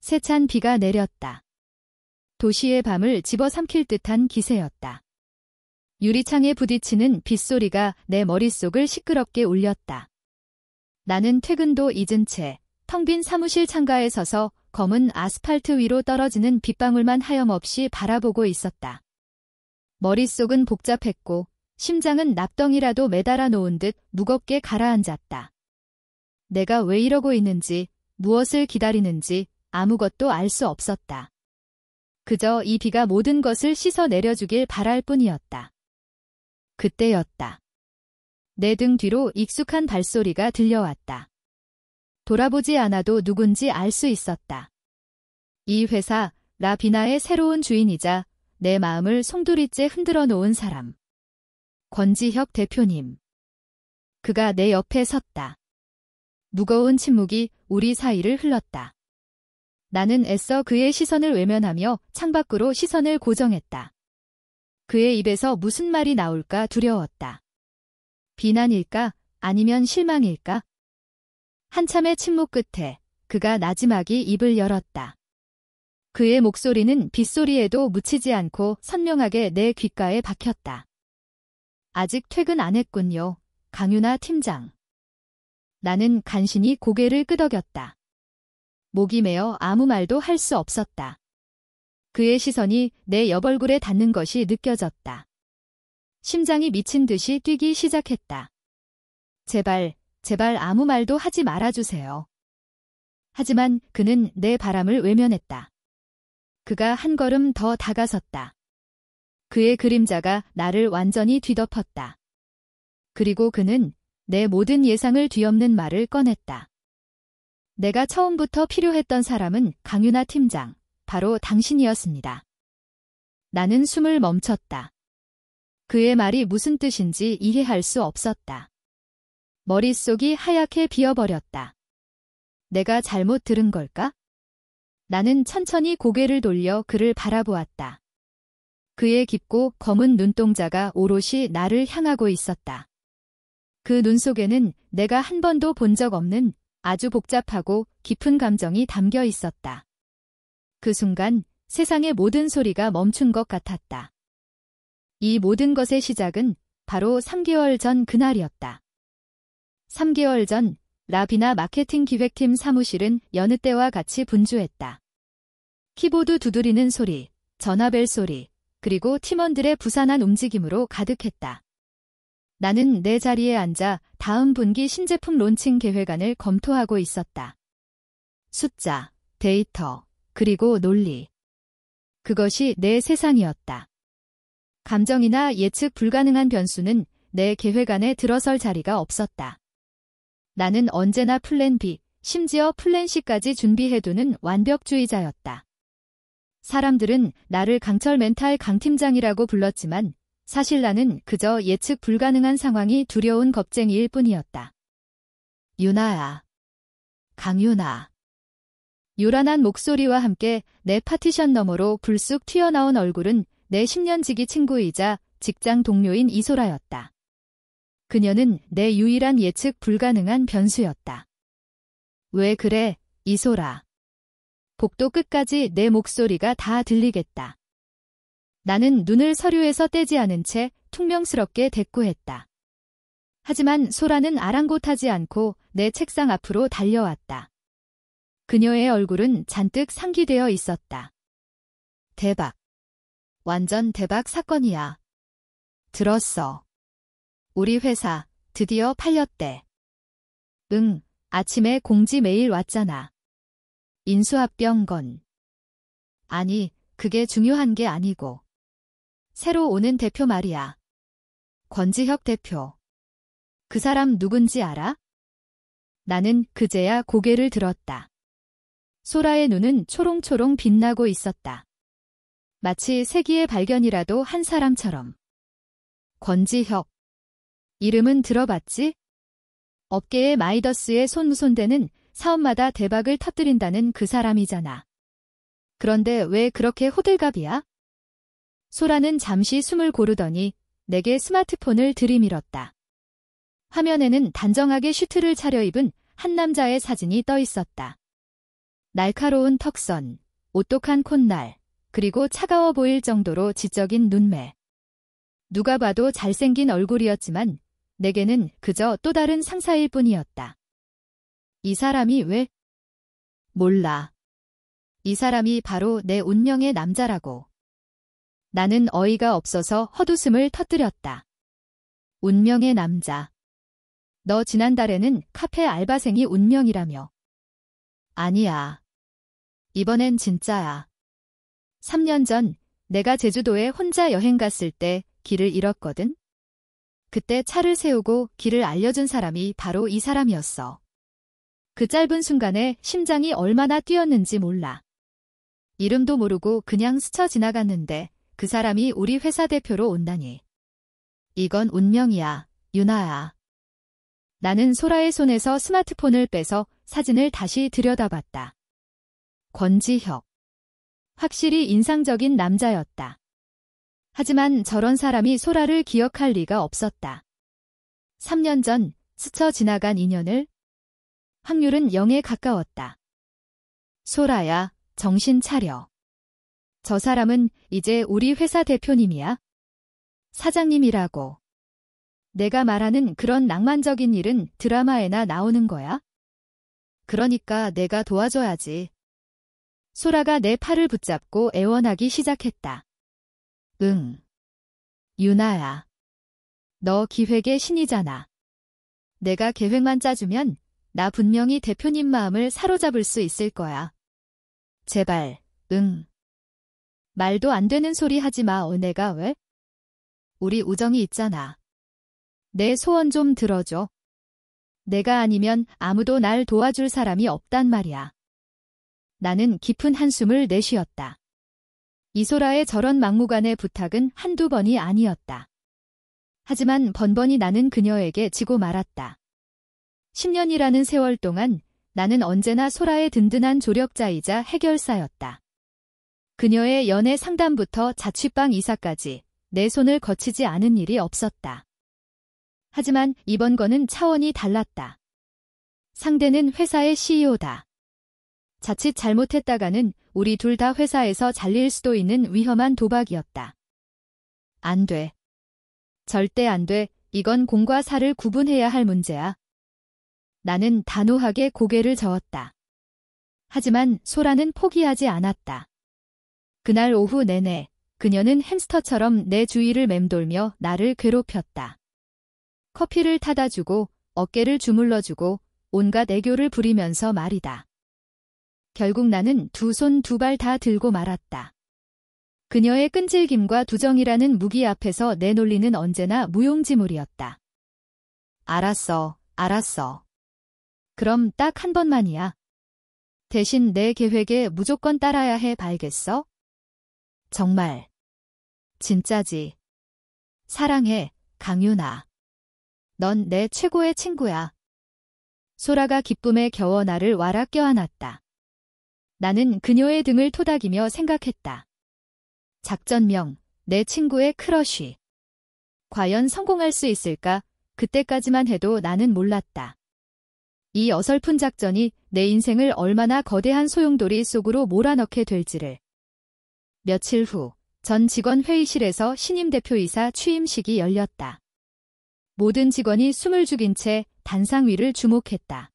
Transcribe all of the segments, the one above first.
세찬 비가 내렸다. 도시의 밤을 집어삼킬 듯한 기세였다. 유리창에 부딪히는 빗소리가 내 머릿속을 시끄럽게 울렸다. 나는 퇴근도 잊은 채 텅 빈 사무실 창가에 서서 검은 아스팔트 위로 떨어지는 빗방울만 하염없이 바라보고 있었다. 머릿속은 복잡했고 심장은 납덩이라도 매달아 놓은 듯 무겁게 가라앉았다. 내가 왜 이러고 있는지, 무엇을 기다리는지 아무것도 알 수 없었다. 그저 이 비가 모든 것을 씻어 내려주길 바랄 뿐이었다. 그때였다. 내 등 뒤로 익숙한 발소리가 들려왔다. 돌아보지 않아도 누군지 알 수 있었다. 이 회사, 라비나의 새로운 주인이자 내 마음을 송두리째 흔들어 놓은 사람. 권지혁 대표님. 그가 내 옆에 섰다. 무거운 침묵이 우리 사이를 흘렀다. 나는 애써 그의 시선을 외면하며 창밖으로 시선을 고정했다. 그의 입에서 무슨 말이 나올까 두려웠다. 비난일까? 아니면 실망일까? 한참의 침묵 끝에 그가 나지막이 입을 열었다. 그의 목소리는 빗소리에도 묻히지 않고 선명하게 내 귓가에 박혔다. 아직 퇴근 안 했군요, 강윤아 팀장. 나는 간신히 고개를 끄덕였다. 목이 메어 아무 말도 할 수 없었다. 그의 시선이 내 옆얼굴에 닿는 것이 느껴졌다. 심장이 미친 듯이 뛰기 시작했다. 제발, 제발 아무 말도 하지 말아주세요. 하지만 그는 내 바람을 외면했다. 그가 한 걸음 더 다가섰다. 그의 그림자가 나를 완전히 뒤덮었다. 그리고 그는 내 모든 예상을 뒤엎는 말을 꺼냈다. 내가 처음부터 필요했던 사람은 강윤아 팀장, 바로 당신이었습니다. 나는 숨을 멈췄다. 그의 말이 무슨 뜻인지 이해할 수 없었다. 머릿속이 하얗게 비어버렸다. 내가 잘못 들은 걸까? 나는 천천히 고개를 돌려 그를 바라보았다. 그의 깊고 검은 눈동자가 오롯이 나를 향하고 있었다. 그 눈 속에는 내가 한 번도 본 적 없는 아주 복잡하고 깊은 감정이 담겨 있었다. 그 순간 세상의 모든 소리가 멈춘 것 같았다. 이 모든 것의 시작은 바로 3개월 전 그날이었다. 3개월 전 라비나 마케팅 기획팀 사무실은 여느 때와 같이 분주했다. 키보드 두드리는 소리, 전화벨 소리, 그리고 팀원들의 부산한 움직임으로 가득했다. 나는 내 자리에 앉아 다음 분기 신제품 론칭 계획안을 검토하고 있었다. 숫자, 데이터, 그리고 논리. 그것이 내 세상이었다. 감정이나 예측 불가능한 변수는 내 계획안에 들어설 자리가 없었다. 나는 언제나 플랜 B, 심지어 플랜 C까지 준비해두는 완벽주의자였다. 사람들은 나를 강철 멘탈 강팀장이라고 불렀지만 사실 나는 그저 예측 불가능한 상황이 두려운 겁쟁이일 뿐이었다. 윤아야. 강윤아. 요란한 목소리와 함께 내 파티션 너머로 불쑥 튀어나온 얼굴은 내 10년 지기 친구이자 직장 동료인 이소라였다. 그녀는 내 유일한 예측 불가능한 변수였다. 왜 그래, 이소라. 복도 끝까지 내 목소리가 다 들리겠다. 나는 눈을 서류에서 떼지 않은 채 퉁명스럽게 대꾸했다. 하지만 소라는 아랑곳하지 않고 내 책상 앞으로 달려왔다. 그녀의 얼굴은 잔뜩 상기되어 있었다. 대박. 완전 대박 사건이야. 들었어. 우리 회사 드디어 팔렸대. 응, 아침에 공지 메일 왔잖아. 인수합병 건. 아니, 그게 중요한 게 아니고. 새로 오는 대표 말이야. 권지혁 대표. 그 사람 누군지 알아? 나는 그제야 고개를 들었다. 소라의 눈은 초롱초롱 빛나고 있었다. 마치 세기의 발견이라도 한 사람처럼. 권지혁. 이름은 들어봤지? 업계의 마이더스에 손무손대는 사업마다 대박을 터뜨린다는 그 사람이잖아. 그런데 왜 그렇게 호들갑이야? 소라는 잠시 숨을 고르더니 내게 스마트폰을 들이밀었다. 화면에는 단정하게 슈트를 차려입은 한 남자의 사진이 떠 있었다. 날카로운 턱선, 오똑한 콧날, 그리고 차가워 보일 정도로 지적인 눈매. 누가 봐도 잘생긴 얼굴이었지만 내게는 그저 또 다른 상사일 뿐이었다. 이 사람이 왜? 몰라. 이 사람이 바로 내 운명의 남자라고. 나는 어이가 없어서 헛웃음을 터뜨렸다. 운명의 남자. 너 지난달에는 카페 알바생이 운명이라며. 아니야. 이번엔 진짜야. 3년 전 내가 제주도에 혼자 여행 갔을 때 길을 잃었거든. 그때 차를 세우고 길을 알려준 사람이 바로 이 사람이었어. 그 짧은 순간에 심장이 얼마나 뛰었는지 몰라. 이름도 모르고 그냥 스쳐 지나갔는데 그 사람이 우리 회사 대표로 온다니. 이건 운명이야, 유나야. 나는 소라의 손에서 스마트폰을 빼서 사진을 다시 들여다봤다. 권지혁. 확실히 인상적인 남자였다. 하지만 저런 사람이 소라를 기억할 리가 없었다. 3년 전 스쳐 지나간 인연을? 확률은 0에 가까웠다. 소라야, 정신 차려. 저 사람은 이제 우리 회사 대표님이야. 사장님이라고. 내가 말하는 그런 낭만적인 일은 드라마에나 나오는 거야? 그러니까 내가 도와줘야지. 소라가 내 팔을 붙잡고 애원하기 시작했다. 응. 유나야. 너 기획의 신이잖아. 내가 계획만 짜주면 나 분명히 대표님 마음을 사로잡을 수 있을 거야. 제발, 응. 말도 안 되는 소리 하지 마, 내가 왜? 우리 우정이 있잖아. 내 소원 좀 들어줘. 내가 아니면 아무도 날 도와줄 사람이 없단 말이야. 나는 깊은 한숨을 내쉬었다. 이소라의 저런 막무가내 부탁은 한두 번이 아니었다. 하지만 번번이 나는 그녀에게 지고 말았다. 10년이라는 세월 동안 나는 언제나 소라의 든든한 조력자이자 해결사였다. 그녀의 연애 상담부터 자취방 이사까지 내 손을 거치지 않은 일이 없었다. 하지만 이번 거는 차원이 달랐다. 상대는 회사의 CEO다. 자칫 잘못했다가는 우리 둘 다 회사에서 잘릴 수도 있는 위험한 도박이었다. 안 돼. 절대 안 돼. 이건 공과 사를 구분해야 할 문제야. 나는 단호하게 고개를 저었다. 하지만 소라는 포기하지 않았다. 그날 오후 내내 그녀는 햄스터처럼 내 주위를 맴돌며 나를 괴롭혔다. 커피를 타다 주고 어깨를 주물러주고 온갖 애교를 부리면서 말이다. 결국 나는 두 손 두 발 다 들고 말았다. 그녀의 끈질김과 두정이라는 무기 앞에서 내 논리는 언제나 무용지물이었다. 알았어, 알았어. 그럼 딱 한 번만이야. 대신 내 계획에 무조건 따라야 해 알겠어? 정말. 진짜지. 사랑해, 강유나. 넌 내 최고의 친구야. 소라가 기쁨에 겨워 나를 와락 껴안았다. 나는 그녀의 등을 토닥이며 생각했다. 작전명, 내 친구의 크러쉬. 과연 성공할 수 있을까? 그때까지만 해도 나는 몰랐다. 이 어설픈 작전이 내 인생을 얼마나 거대한 소용돌이 속으로 몰아넣게 될지를. 며칠 후, 전 직원 회의실에서 신임 대표이사 취임식이 열렸다. 모든 직원이 숨을 죽인 채 단상 위를 주목했다.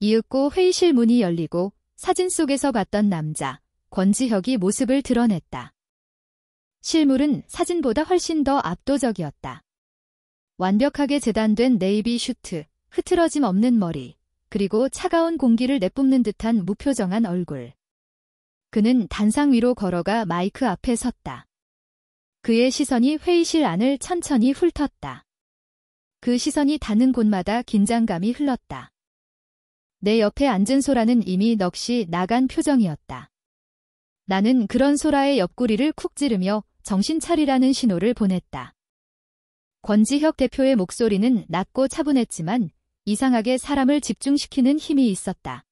이윽고 회의실 문이 열리고 사진 속에서 봤던 남자, 권지혁이 모습을 드러냈다. 실물은 사진보다 훨씬 더 압도적이었다. 완벽하게 재단된 네이비 슈트, 흐트러짐 없는 머리, 그리고 차가운 공기를 내뿜는 듯한 무표정한 얼굴. 그는 단상 위로 걸어가 마이크 앞에 섰다. 그의 시선이 회의실 안을 천천히 훑었다. 그 시선이 닿는 곳마다 긴장감이 흘렀다. 내 옆에 앉은 소라는 이미 넋이 나간 표정이었다. 나는 그런 소라의 옆구리를 쿡 찌르며 정신 차리라는 신호를 보냈다. 권지혁 대표의 목소리는 낮고 차분했지만 이상하게 사람을 집중시키는 힘이 있었다.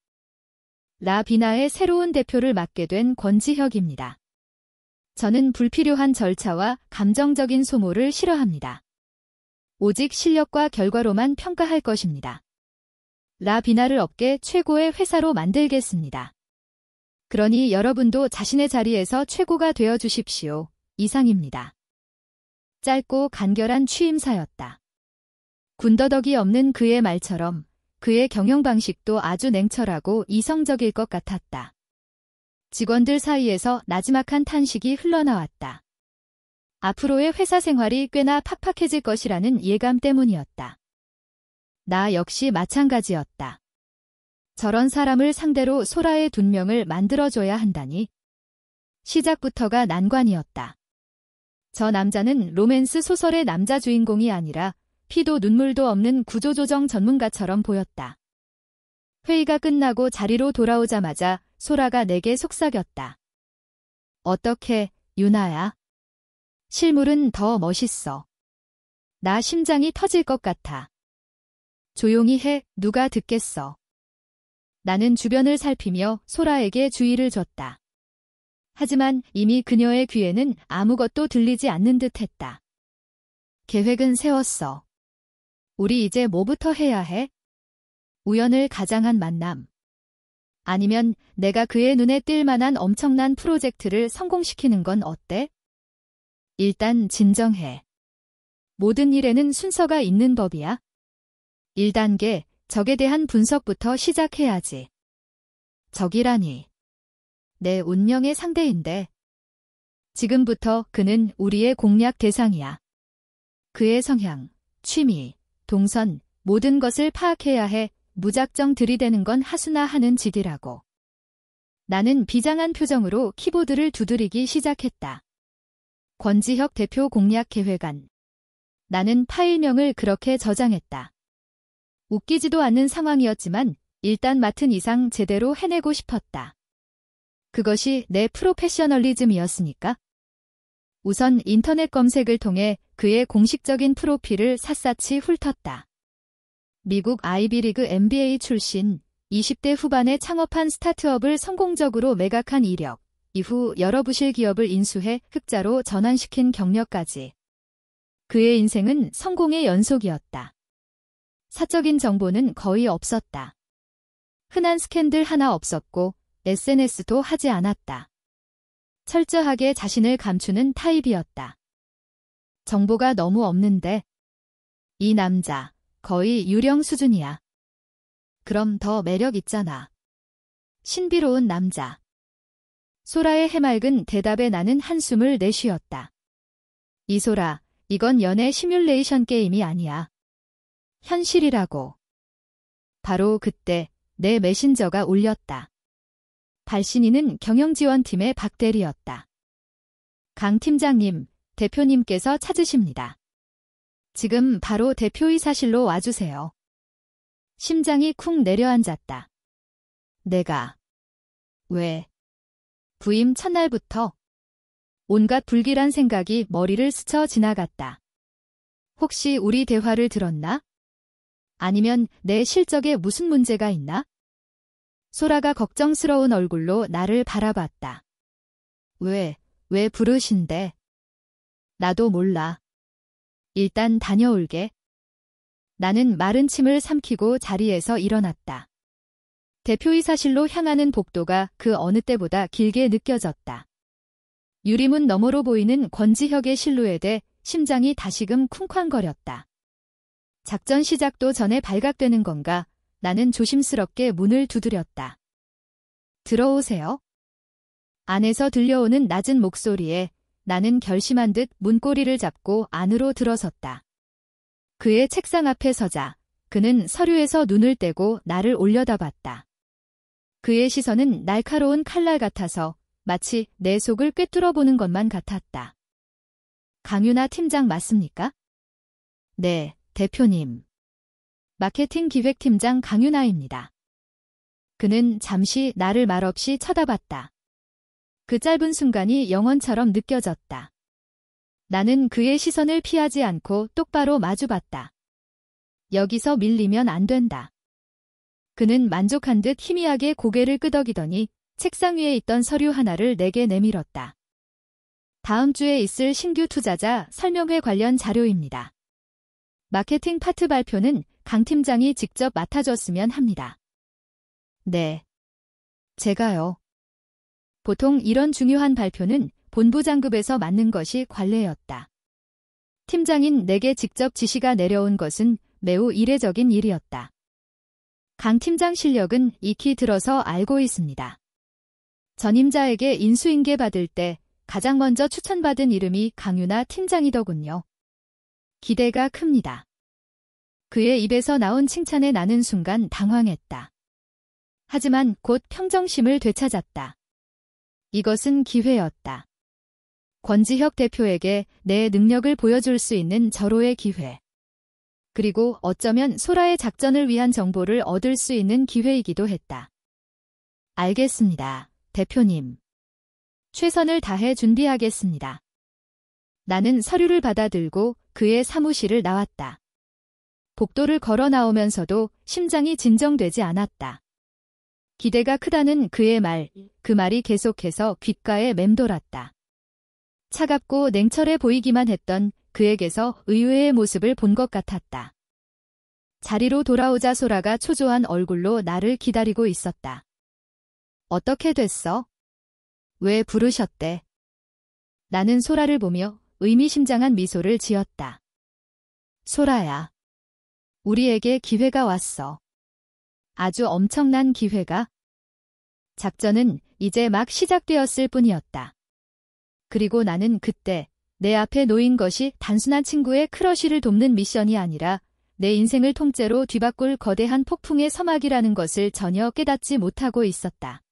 라비나의 새로운 대표를 맡게 된 권지혁입니다. 저는 불필요한 절차와 감정적인 소모를 싫어합니다. 오직 실력과 결과로만 평가할 것입니다. 라비나를 업계 최고의 회사로 만들겠습니다. 그러니 여러분도 자신의 자리에서 최고가 되어 주십시오. 이상입니다. 짧고 간결한 취임사였다. 군더더기 없는 그의 말처럼 그의 경영 방식도 아주 냉철하고 이성적일 것 같았다. 직원들 사이에서 나지막한 탄식이 흘러나왔다. 앞으로의 회사 생활이 꽤나 팍팍해질 것이라는 예감 때문이었다. 나 역시 마찬가지였다. 저런 사람을 상대로 소라의 dun명을 만들어줘야 한다니. 시작부터가 난관이었다. 저 남자는 로맨스 소설의 남자 주인공이 아니라 피도 눈물도 없는 구조조정 전문가처럼 보였다. 회의가 끝나고 자리로 돌아오자마자 소라가 내게 속삭였다. 어떻게, 유나야? 실물은 더 멋있어. 나 심장이 터질 것 같아. 조용히 해, 누가 듣겠어. 나는 주변을 살피며 소라에게 주의를 줬다. 하지만 이미 그녀의 귀에는 아무것도 들리지 않는 듯 했다. 계획은 세웠어. 우리 이제 뭐부터 해야 해? 우연을 가장한 만남. 아니면 내가 그의 눈에 띌 만한 엄청난 프로젝트를 성공시키는 건 어때? 일단 진정해. 모든 일에는 순서가 있는 법이야. 1단계, 적에 대한 분석부터 시작해야지. 적이라니. 내 운명의 상대인데. 지금부터 그는 우리의 공략 대상이야. 그의 성향, 취미, 동선, 모든 것을 파악해야 해. 무작정 들이대는 건 하수나 하는 짓이라고. 나는 비장한 표정으로 키보드를 두드리기 시작했다. 권지혁 대표 공략 계획안. 나는 파일명을 그렇게 저장했다. 웃기지도 않는 상황이었지만 일단 맡은 이상 제대로 해내고 싶었다. 그것이 내 프로페셔널리즘이었으니까. 우선 인터넷 검색을 통해 그의 공식적인 프로필을 샅샅이 훑었다. 미국 아이비리그 MBA 출신, 20대 후반에 창업한 스타트업을 성공적으로 매각한 이력, 이후 여러 부실 기업을 인수해 흑자로 전환시킨 경력까지. 그의 인생은 성공의 연속이었다. 사적인 정보는 거의 없었다. 흔한 스캔들 하나 없었고 SNS도 하지 않았다. 철저하게 자신을 감추는 타입이었다. 정보가 너무 없는데 이 남자 거의 유령 수준이야. 그럼 더 매력 있잖아. 신비로운 남자. 소라의 해맑은 대답에 나는 한숨을 내쉬었다. 이소라, 이건 연애 시뮬레이션 게임이 아니야. 현실이라고. 바로 그때 내 메신저가 울렸다. 발신인은 경영지원팀의 박대리였다. 강 팀장님, 대표님께서 찾으십니다. 지금 바로 대표이사실로 와주세요. 심장이 쿵 내려앉았다. 내가. 왜? 부임 첫날부터 온갖 불길한 생각이 머리를 스쳐 지나갔다. 혹시 우리 대화를 들었나? 아니면 내 실적에 무슨 문제가 있나? 소라가 걱정스러운 얼굴로 나를 바라봤다. 왜 부르신대? 나도 몰라. 일단 다녀올게. 나는 마른 침을 삼키고 자리에서 일어났다. 대표이사실로 향하는 복도가 그 어느 때보다 길게 느껴졌다. 유리문 너머로 보이는 권지혁의 실루엣에 심장이 다시금 쿵쾅거렸다. 작전 시작도 전에 발각되는 건가? 나는 조심스럽게 문을 두드렸다. 들어오세요. 안에서 들려오는 낮은 목소리에 나는 결심한 듯 문고리를 잡고 안으로 들어섰다. 그의 책상 앞에 서자 그는 서류에서 눈을 떼고 나를 올려다봤다. 그의 시선은 날카로운 칼날 같아서 마치 내 속을 꿰뚫어 보는 것만 같았다. 강윤아 팀장 맞습니까? 네, 대표님. 마케팅 기획팀장 강윤아입니다. 그는 잠시 나를 말없이 쳐다봤다. 그 짧은 순간이 영원처럼 느껴졌다. 나는 그의 시선을 피하지 않고 똑바로 마주봤다. 여기서 밀리면 안 된다. 그는 만족한 듯 희미하게 고개를 끄덕이더니 책상 위에 있던 서류 하나를 내게 내밀었다. 다음 주에 있을 신규 투자자 설명회 관련 자료입니다. 마케팅 파트 발표는 강 팀장이 직접 맡아줬으면 합니다. 네. 제가요. 보통 이런 중요한 발표는 본부장급에서 맡는 것이 관례였다. 팀장인 내게 직접 지시가 내려온 것은 매우 이례적인 일이었다. 강 팀장 실력은 익히 들어서 알고 있습니다. 전임자에게 인수인계 받을 때 가장 먼저 추천받은 이름이 강윤아 팀장이더군요. 기대가 큽니다. 그의 입에서 나온 칭찬에 나는 순간 당황했다. 하지만 곧 평정심을 되찾았다. 이것은 기회였다. 권지혁 대표에게 내 능력을 보여줄 수 있는 절호의 기회. 그리고 어쩌면 소라의 작전을 위한 정보를 얻을 수 있는 기회이기도 했다. 알겠습니다, 대표님. 최선을 다해 준비하겠습니다. 나는 서류를 받아들고 그의 사무실을 나왔다. 복도를 걸어 나오면서도 심장이 진정되지 않았다. 기대가 크다는 그의 말, 그 말이 계속해서 귓가에 맴돌았다. 차갑고 냉철해 보이기만 했던 그에게서 의외의 모습을 본 것 같았다. 자리로 돌아오자 소라가 초조한 얼굴로 나를 기다리고 있었다. 어떻게 됐어? 왜 부르셨대? 나는 소라를 보며 의미심장한 미소를 지었다. 소라야. 우리에게 기회가 왔어. 아주 엄청난 기회가. 작전은 이제 막 시작되었을 뿐이었다. 그리고 나는 그때 내 앞에 놓인 것이 단순한 친구의 크러쉬를 돕는 미션이 아니라 내 인생을 통째로 뒤바꿀 거대한 폭풍의 서막이라는 것을 전혀 깨닫지 못하고 있었다.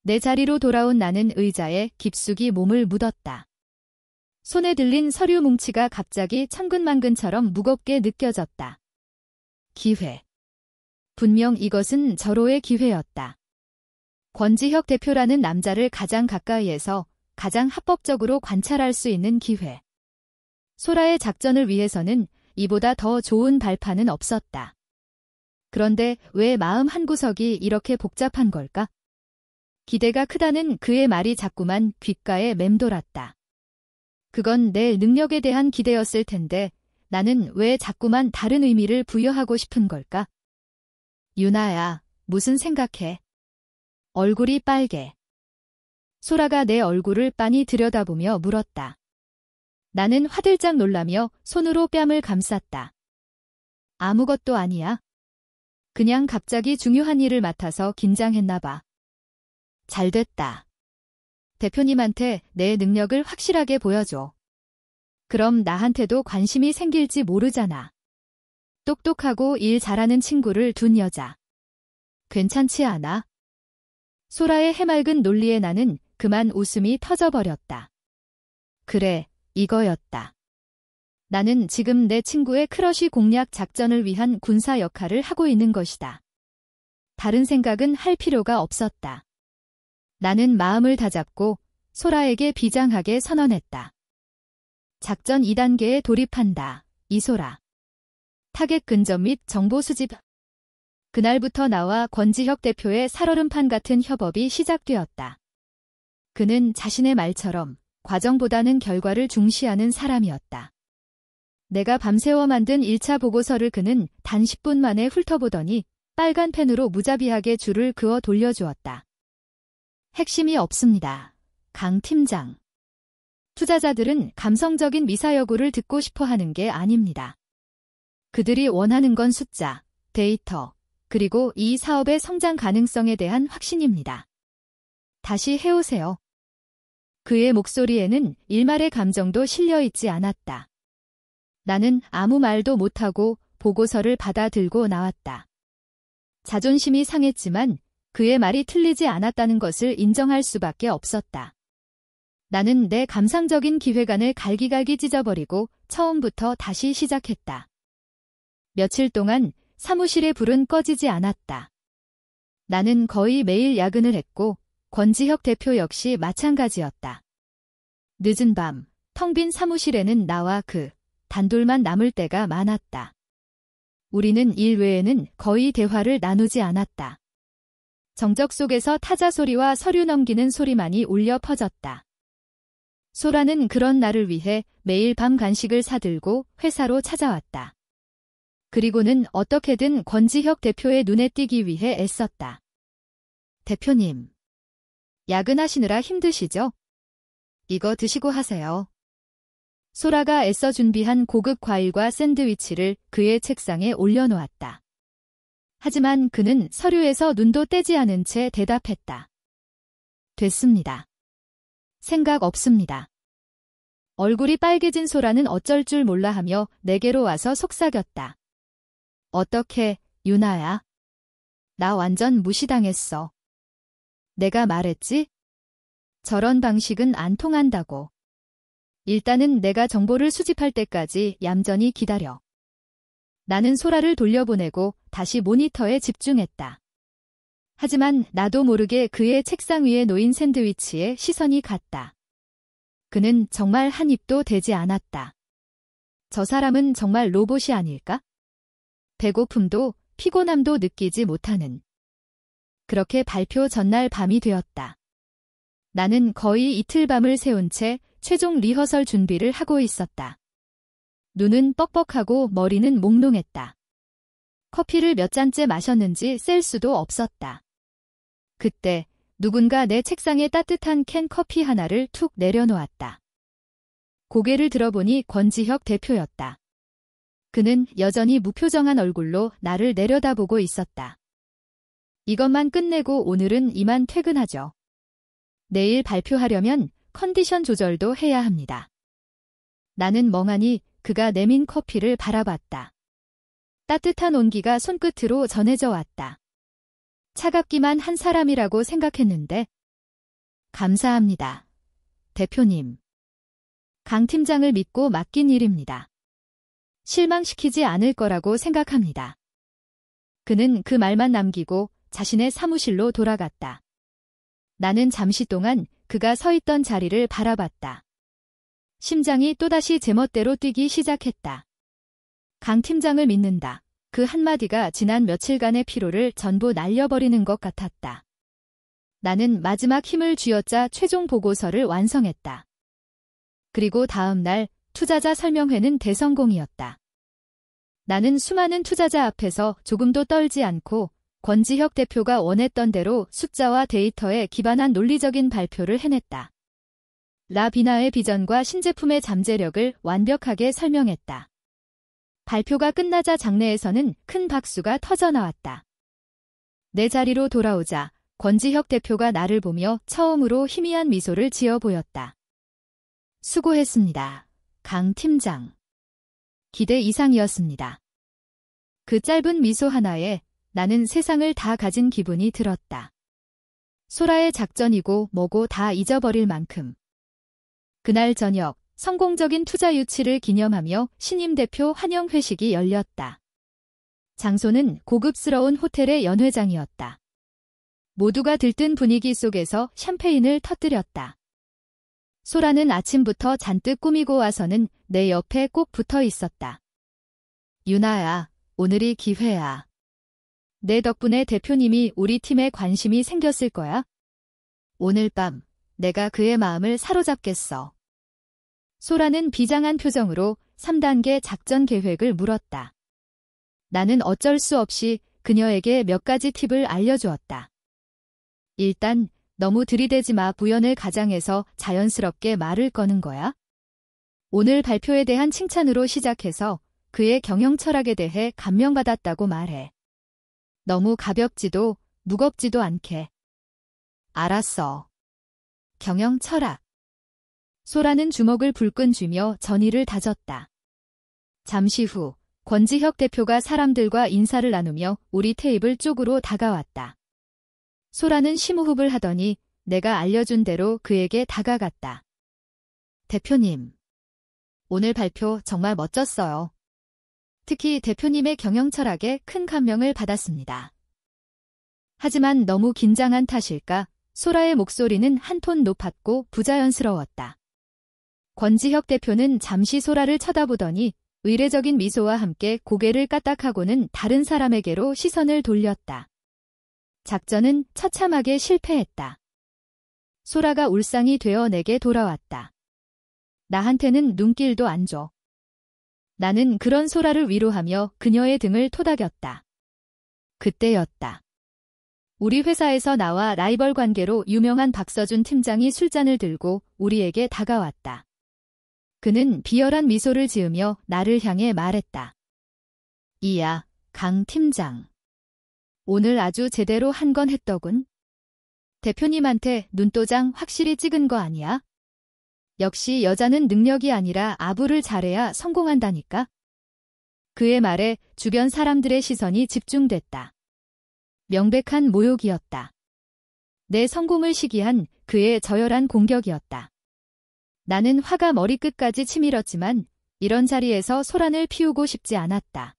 내 자리로 돌아온 나는 의자에 깊숙이 몸을 묻었다. 손에 들린 서류 뭉치가 갑자기 천근만근처럼 무겁게 느껴졌다. 기회. 분명 이것은 절호의 기회였다. 권지혁 대표라는 남자를 가장 가까이에서 가장 합법적으로 관찰할 수 있는 기회. 소라의 작전을 위해서는 이보다 더 좋은 발판은 없었다. 그런데 왜 마음 한구석이 이렇게 복잡한 걸까? 기대가 크다는 그의 말이 자꾸만 귓가에 맴돌았다. 그건 내 능력에 대한 기대였을 텐데 나는 왜 자꾸만 다른 의미를 부여하고 싶은 걸까? 윤아야, 무슨 생각해? 얼굴이 빨개. 소라가 내 얼굴을 빤히 들여다보며 물었다. 나는 화들짝 놀라며 손으로 뺨을 감쌌다. 아무것도 아니야. 그냥 갑자기 중요한 일을 맡아서 긴장했나 봐. 잘됐다. 대표님한테 내 능력을 확실하게 보여줘. 그럼 나한테도 관심이 생길지 모르잖아. 똑똑하고 일 잘하는 친구를 둔 여자. 괜찮지 않아? 소라의 해맑은 논리에 나는 그만 웃음이 터져버렸다. 그래, 이거였다. 나는 지금 내 친구의 크러쉬 공략 작전을 위한 군사 역할을 하고 있는 것이다. 다른 생각은 할 필요가 없었다. 나는 마음을 다잡고 소라에게 비장하게 선언했다. 작전 2단계에 돌입한다. 이소라. 타겟 근접 및 정보 수집. 그날부터 나와 권지혁 대표의 살얼음판 같은 협업이 시작되었다. 그는 자신의 말처럼 과정보다는 결과를 중시하는 사람이었다. 내가 밤새워 만든 1차 보고서를 그는 단 10분 만에 훑어보더니 빨간 펜으로 무자비하게 줄을 그어 돌려주었다. 핵심이 없습니다. 강 팀장. 투자자들은 감성적인 미사여구를 듣고 싶어 하는 게 아닙니다. 그들이 원하는 건 숫자, 데이터, 그리고 이 사업의 성장 가능성에 대한 확신입니다. 다시 해오세요. 그의 목소리에는 일말의 감정도 실려있지 않았다. 나는 아무 말도 못하고 보고서를 받아 들고 나왔다. 자존심이 상했지만 그의 말이 틀리지 않았다는 것을 인정할 수밖에 없었다. 나는 내 감상적인 기획안을 갈기갈기 찢어버리고 처음부터 다시 시작했다. 며칠 동안 사무실의 불은 꺼지지 않았다. 나는 거의 매일 야근을 했고 권지혁 대표 역시 마찬가지였다. 늦은 밤, 텅 빈 사무실에는 나와 그 단둘만 남을 때가 많았다. 우리는 일 외에는 거의 대화를 나누지 않았다. 정적 속에서 타자 소리와 서류 넘기는 소리만이 울려 퍼졌다. 소라는 그런 나를 위해 매일 밤 간식을 사들고 회사로 찾아왔다. 그리고는 어떻게든 권지혁 대표의 눈에 띄기 위해 애썼다. 대표님. 야근하시느라 힘드시죠? 이거 드시고 하세요. 소라가 애써 준비한 고급 과일과 샌드위치를 그의 책상에 올려놓았다. 하지만 그는 서류에서 눈도 떼지 않은 채 대답했다. 됐습니다. 생각 없습니다. 얼굴이 빨개진 소라는 어쩔 줄 몰라 하며 내게로 와서 속삭였다. 어떻게, 유나야? 나 완전 무시당했어. 내가 말했지? 저런 방식은 안 통한다고. 일단은 내가 정보를 수집할 때까지 얌전히 기다려. 나는 소라를 돌려보내고 다시 모니터에 집중했다. 하지만 나도 모르게 그의 책상 위에 놓인 샌드위치에 시선이 갔다. 그는 정말 한 입도 대지 않았다. 저 사람은 정말 로봇이 아닐까? 배고픔도 피곤함도 느끼지 못하는. 그렇게 발표 전날 밤이 되었다. 나는 거의 이틀 밤을 새운 채 최종 리허설 준비를 하고 있었다. 눈은 뻑뻑하고 머리는 몽롱했다. 커피를 몇 잔째 마셨는지 셀 수도 없었다. 그때 누군가 내 책상에 따뜻한 캔 커피 하나를 툭 내려놓았다. 고개를 들어보니 권지혁 대표였다. 그는 여전히 무표정한 얼굴로 나를 내려다보고 있었다. 이것만 끝내고 오늘은 이만 퇴근하죠. 내일 발표하려면 컨디션 조절도 해야 합니다. 나는 멍하니 그가 내민 커피를 바라봤다. 따뜻한 온기가 손끝으로 전해져 왔다. 차갑기만 한 사람이라고 생각했는데. 감사합니다. 대표님. 강 팀장을 믿고 맡긴 일입니다. 실망시키지 않을 거라고 생각합니다. 그는 그 말만 남기고 자신의 사무실로 돌아갔다. 나는 잠시 동안 그가 서 있던 자리를 바라봤다. 심장이 또다시 제멋대로 뛰기 시작했다. 강 팀장을 믿는다. 그 한마디가 지난 며칠간의 피로를 전부 날려버리는 것 같았다. 나는 마지막 힘을 쥐어짜 최종 보고서를 완성했다. 그리고 다음 날 투자자 설명회는 대성공이었다. 나는 수많은 투자자 앞에서 조금도 떨지 않고 권지혁 대표가 원했던 대로 숫자와 데이터에 기반한 논리적인 발표를 해냈다. 라비나의 비전과 신제품의 잠재력을 완벽하게 설명했다. 발표가 끝나자 장내에서는 큰 박수가 터져나왔다. 내 자리로 돌아오자 권지혁 대표가 나를 보며 처음으로 희미한 미소를 지어 보였다. 수고했습니다. 강 팀장. 기대 이상이었습니다. 그 짧은 미소 하나에 나는 세상을 다 가진 기분이 들었다. 소라의 작전이고 뭐고 다 잊어버릴 만큼. 그날 저녁 성공적인 투자 유치를 기념하며 신임 대표 환영 회식이 열렸다. 장소는 고급스러운 호텔의 연회장이었다. 모두가 들뜬 분위기 속에서 샴페인을 터뜨렸다. 소라는 아침부터 잔뜩 꾸미고 와서는 내 옆에 꼭 붙어 있었다. 유나야, 오늘이 기회야. 내 덕분에 대표님이 우리 팀에 관심이 생겼을 거야. 오늘 밤 내가 그의 마음을 사로잡겠어. 소라는 비장한 표정으로 3단계 작전 계획을 물었다. 나는 어쩔 수 없이 그녀에게 몇 가지 팁을 알려주었다. 일단 너무 들이대지 마. 부연을 가장해서 자연스럽게 말을 거는 거야. 오늘 발표에 대한 칭찬으로 시작해서 그의 경영 철학에 대해 감명받았다고 말해. 너무 가볍지도 무겁지도 않게. 알았어. 경영 철학. 소라는 주먹을 불끈 쥐며 전의를 다졌다. 잠시 후 권지혁 대표가 사람들과 인사를 나누며 우리 테이블 쪽으로 다가왔다. 소라는 심호흡을 하더니 내가 알려준 대로 그에게 다가갔다. 대표님. 오늘 발표 정말 멋졌어요. 특히 대표님의 경영 철학에 큰 감명을 받았습니다. 하지만 너무 긴장한 탓일까 소라의 목소리는 한 톤 높았고 부자연스러웠다. 권지혁 대표는 잠시 소라를 쳐다보더니 의례적인 미소와 함께 고개를 까딱하고는 다른 사람에게로 시선을 돌렸다. 작전은 처참하게 실패했다. 소라가 울상이 되어 내게 돌아왔다. 나한테는 눈길도 안 줘. 나는 그런 소라를 위로하며 그녀의 등을 토닥였다. 그때였다. 우리 회사에서 나와 라이벌 관계로 유명한 박서준 팀장이 술잔을 들고 우리에게 다가왔다. 그는 비열한 미소를 지으며 나를 향해 말했다. 이야, 강 팀장. 오늘 아주 제대로 한 건 했더군. 대표님한테 눈도장 확실히 찍은 거 아니야? 역시 여자는 능력이 아니라 아부를 잘해야 성공한다니까. 그의 말에 주변 사람들의 시선이 집중됐다. 명백한 모욕이었다. 내 성공을 시기한 그의 저열한 공격이었다. 나는 화가 머리끝까지 치밀었지만 이런 자리에서 소란을 피우고 싶지 않았다.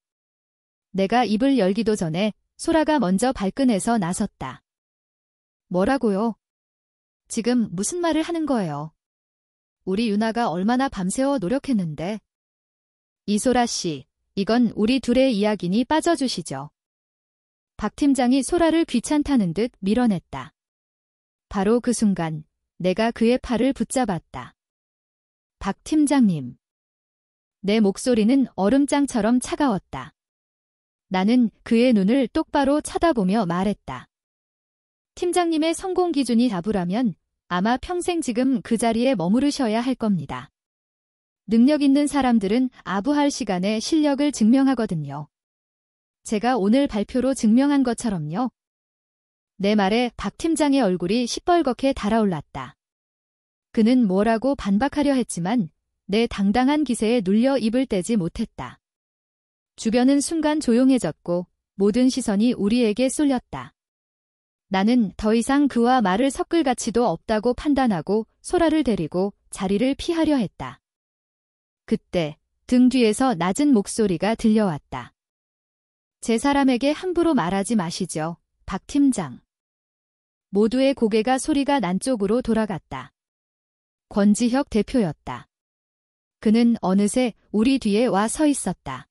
내가 입을 열기도 전에 소라가 먼저 발끈해서 나섰다. 뭐라고요? 지금 무슨 말을 하는 거예요? 우리 유나가 얼마나 밤새워 노력했는데. 이소라 씨, 이건 우리 둘의 이야기니 빠져주시죠. 박 팀장이 소라를 귀찮다는 듯 밀어냈다. 바로 그 순간 내가 그의 팔을 붙잡았다. 박 팀장님. 내 목소리는 얼음장처럼 차가웠다. 나는 그의 눈을 똑바로 쳐다보며 말했다. 팀장님의 성공 기준이 아부라면 아마 평생 지금 그 자리에 머무르셔야 할 겁니다. 능력 있는 사람들은 아부할 시간에 실력을 증명하거든요. 제가 오늘 발표로 증명한 것처럼요. 내 말에 박 팀장의 얼굴이 시뻘겋게 달아올랐다. 그는 뭐라고 반박하려 했지만 내 당당한 기세에 눌려 입을 떼지 못했다. 주변은 순간 조용해졌고 모든 시선이 우리에게 쏠렸다. 나는 더 이상 그와 말을 섞을 가치도 없다고 판단하고 소라를 데리고 자리를 피하려 했다. 그때 등 뒤에서 낮은 목소리가 들려왔다. 제 사람에게 함부로 말하지 마시죠, 박 팀장. 모두의 고개가 소리가 난 쪽으로 돌아갔다. 권지혁 대표였다. 그는 어느새 우리 뒤에 와 서 있었다.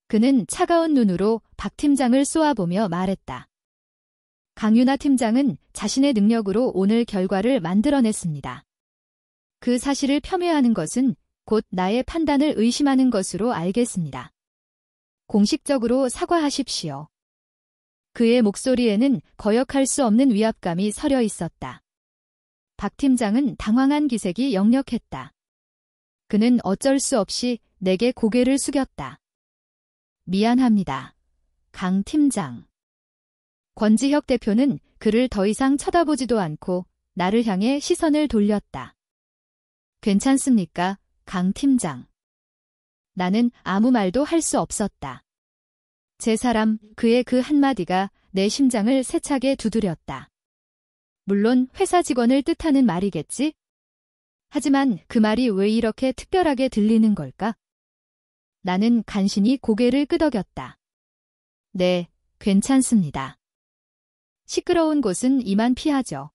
그는 차가운 눈으로 박 팀장을 쏘아보며 말했다. 강유나 팀장은 자신의 능력으로 오늘 결과를 만들어냈습니다. 그 사실을 폄훼하는 것은 곧 나의 판단을 의심하는 것으로 알겠습니다. 공식적으로 사과하십시오. 그의 목소리에는 거역할 수 없는 위압감이 서려 있었다. 박 팀장은 당황한 기색이 역력했다. 그는 어쩔 수 없이 내게 고개를 숙였다. 미안합니다. 강 팀장. 권지혁 대표는 그를 더 이상 쳐다보지도 않고 나를 향해 시선을 돌렸다. 괜찮습니까, 강 팀장? 나는 아무 말도 할 수 없었다. 제 사람, 그의 그 한마디가 내 심장을 세차게 두드렸다. 물론 회사 직원을 뜻하는 말이겠지? 하지만 그 말이 왜 이렇게 특별하게 들리는 걸까? 나는 간신히 고개를 끄덕였다. 네, 괜찮습니다. 시끄러운 곳은 이만 피하죠.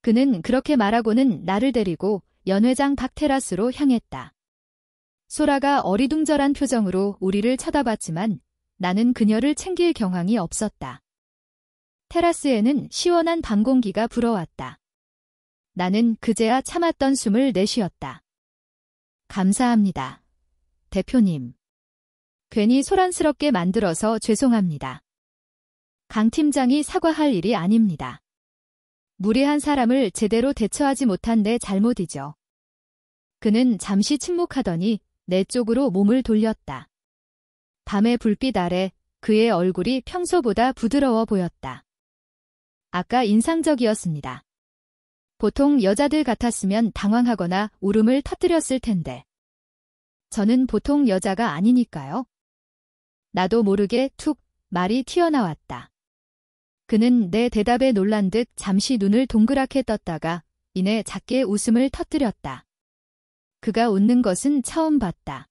그는 그렇게 말하고는 나를 데리고 연회장 박 테라스로 향했다. 소라가 어리둥절한 표정으로 우리를 쳐다봤지만 나는 그녀를 챙길 경황이 없었다. 테라스에는 시원한 밤 공기가 불어왔다. 나는 그제야 참았던 숨을 내쉬었다. 감사합니다. 대표님. 괜히 소란스럽게 만들어서 죄송합니다. 강 팀장이 사과할 일이 아닙니다. 무례한 사람을 제대로 대처하지 못한 내 잘못이죠. 그는 잠시 침묵하더니 내 쪽으로 몸을 돌렸다. 밤의 불빛 아래 그의 얼굴이 평소보다 부드러워 보였다. 아까 인상적이었습니다. 보통 여자들 같았으면 당황하거나 울음을 터뜨렸을 텐데. 저는 보통 여자가 아니니까요. 나도 모르게 툭 말이 튀어나왔다. 그는 내 대답에 놀란 듯 잠시 눈을 동그랗게 떴다가 이내 작게 웃음을 터뜨렸다. 그가 웃는 것은 처음 봤다.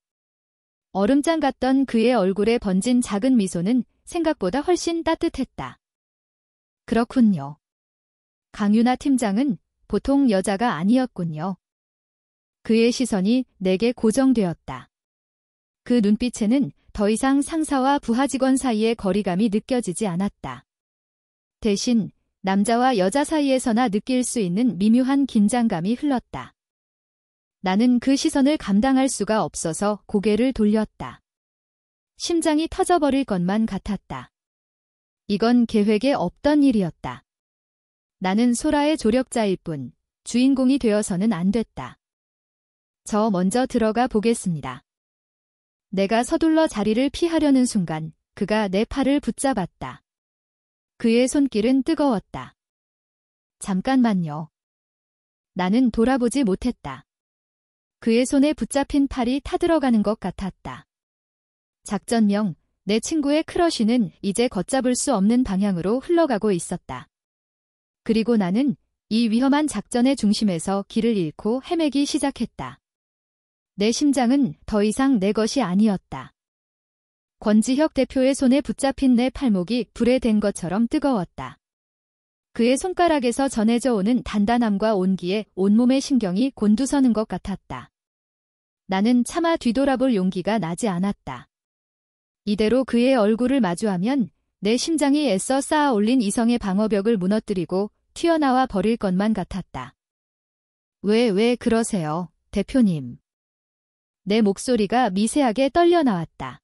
얼음장 같던 그의 얼굴에 번진 작은 미소는 생각보다 훨씬 따뜻했다. 그렇군요. 강유나 팀장은 보통 여자가 아니었군요. 그의 시선이 내게 고정되었다. 그 눈빛에는 더 이상 상사와 부하 직원 사이의 거리감이 느껴지지 않았다. 대신 남자와 여자 사이에서나 느낄 수 있는 미묘한 긴장감이 흘렀다. 나는 그 시선을 감당할 수가 없어서 고개를 돌렸다. 심장이 터져버릴 것만 같았다. 이건 계획에 없던 일이었다. 나는 소라의 조력자일 뿐 주인공이 되어서는 안 됐다. 저 먼저 들어가 보겠습니다. 내가 서둘러 자리를 피하려는 순간 그가 내 팔을 붙잡았다. 그의 손길은 뜨거웠다. 잠깐만요. 나는 돌아보지 못했다. 그의 손에 붙잡힌 팔이 타들어가는 것 같았다. 작전명, 내 친구의 크러쉬는 이제 걷잡을 수 없는 방향으로 흘러가고 있었다. 그리고 나는 이 위험한 작전의 중심에서 길을 잃고 헤매기 시작했다. 내 심장은 더 이상 내 것이 아니었다. 권지혁 대표의 손에 붙잡힌 내 팔목이 불에 댄 것처럼 뜨거웠다. 그의 손가락에서 전해져 오는 단단함과 온기에 온몸의 신경이 곤두서는 것 같았다. 나는 차마 뒤돌아볼 용기가 나지 않았다. 이대로 그의 얼굴을 마주하면 내 심장이 애써 쌓아 올린 이성의 방어벽을 무너뜨리고 튀어나와 버릴 것만 같았다. 왜 그러세요, 대표님? 내 목소리가 미세하게 떨려 나왔다.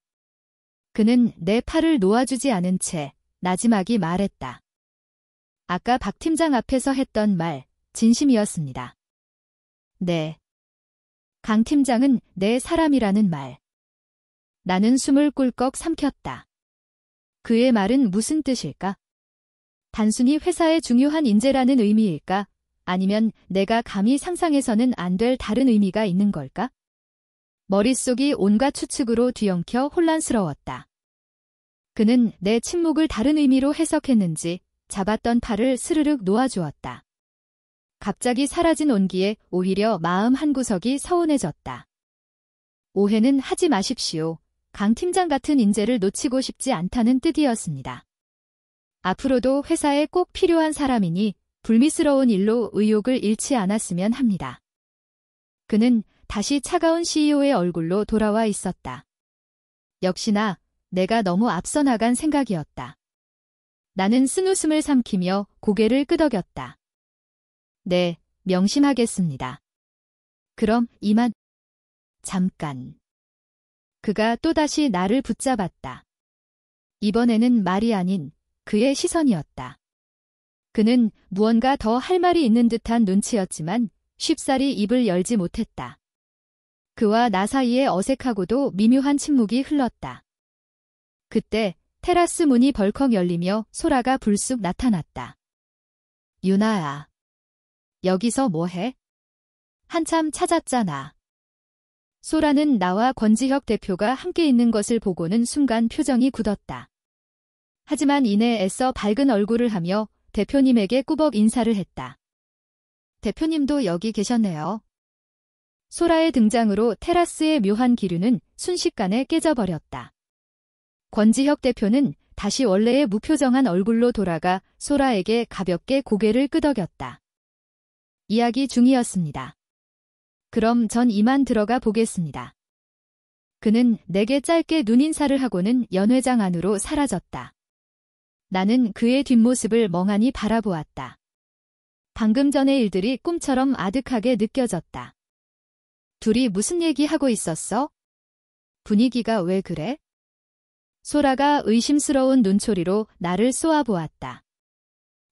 그는 내 팔을 놓아주지 않은 채 나지막이 말했다. 아까 박 팀장 앞에서 했던 말, 진심이었습니다. 네. 강 팀장은 내 사람이라는 말. 나는 숨을 꿀꺽 삼켰다. 그의 말은 무슨 뜻일까? 단순히 회사의 중요한 인재라는 의미일까? 아니면 내가 감히 상상해서는 안 될 다른 의미가 있는 걸까? 머릿속이 온갖 추측으로 뒤엉켜 혼란스러웠다. 그는 내 침묵을 다른 의미로 해석했는지 잡았던 팔을 스르륵 놓아주었다. 갑자기 사라진 온기에 오히려 마음 한구석이 서운해졌다. 오해는 하지 마십시오. 강 팀장 같은 인재를 놓치고 싶지 않다는 뜻이었습니다. 앞으로도 회사에 꼭 필요한 사람이니 불미스러운 일로 의욕을 잃지 않았으면 합니다. 그는 다시 차가운 CEO의 얼굴로 돌아와 있었다. 역시나 내가 너무 앞서 나간 생각이었다. 나는 쓴웃음을 삼키며 고개를 끄덕였다. 네, 명심하겠습니다. 그럼 이만. 잠깐. 그가 또다시 나를 붙잡았다. 이번에는 말이 아닌 그의 시선이었다. 그는 무언가 더 할 말이 있는 듯한 눈치였지만 쉽사리 입을 열지 못했다. 그와 나 사이에 어색하고도 미묘한 침묵이 흘렀다. 그때 테라스 문이 벌컥 열리며 소라가 불쑥 나타났다. 유나야. 여기서 뭐해? 한참 찾았잖아. 소라는 나와 권지혁 대표가 함께 있는 것을 보고는 순간 표정이 굳었다. 하지만 이내 애써 밝은 얼굴을 하며 대표님에게 꾸벅 인사를 했다. 대표님도 여기 계셨네요. 소라의 등장으로 테라스의 묘한 기류는 순식간에 깨져버렸다. 권지혁 대표는 다시 원래의 무표정한 얼굴로 돌아가 소라에게 가볍게 고개를 끄덕였다. 이야기 중이었습니다. 그럼 전 이만 들어가 보겠습니다. 그는 내게 짧게 눈인사를 하고는 연회장 안으로 사라졌다. 나는 그의 뒷모습을 멍하니 바라보았다. 방금 전의 일들이 꿈처럼 아득하게 느껴졌다. 둘이 무슨 얘기하고 있었어? 분위기가 왜 그래? 소라가 의심스러운 눈초리로 나를 쏘아보았다.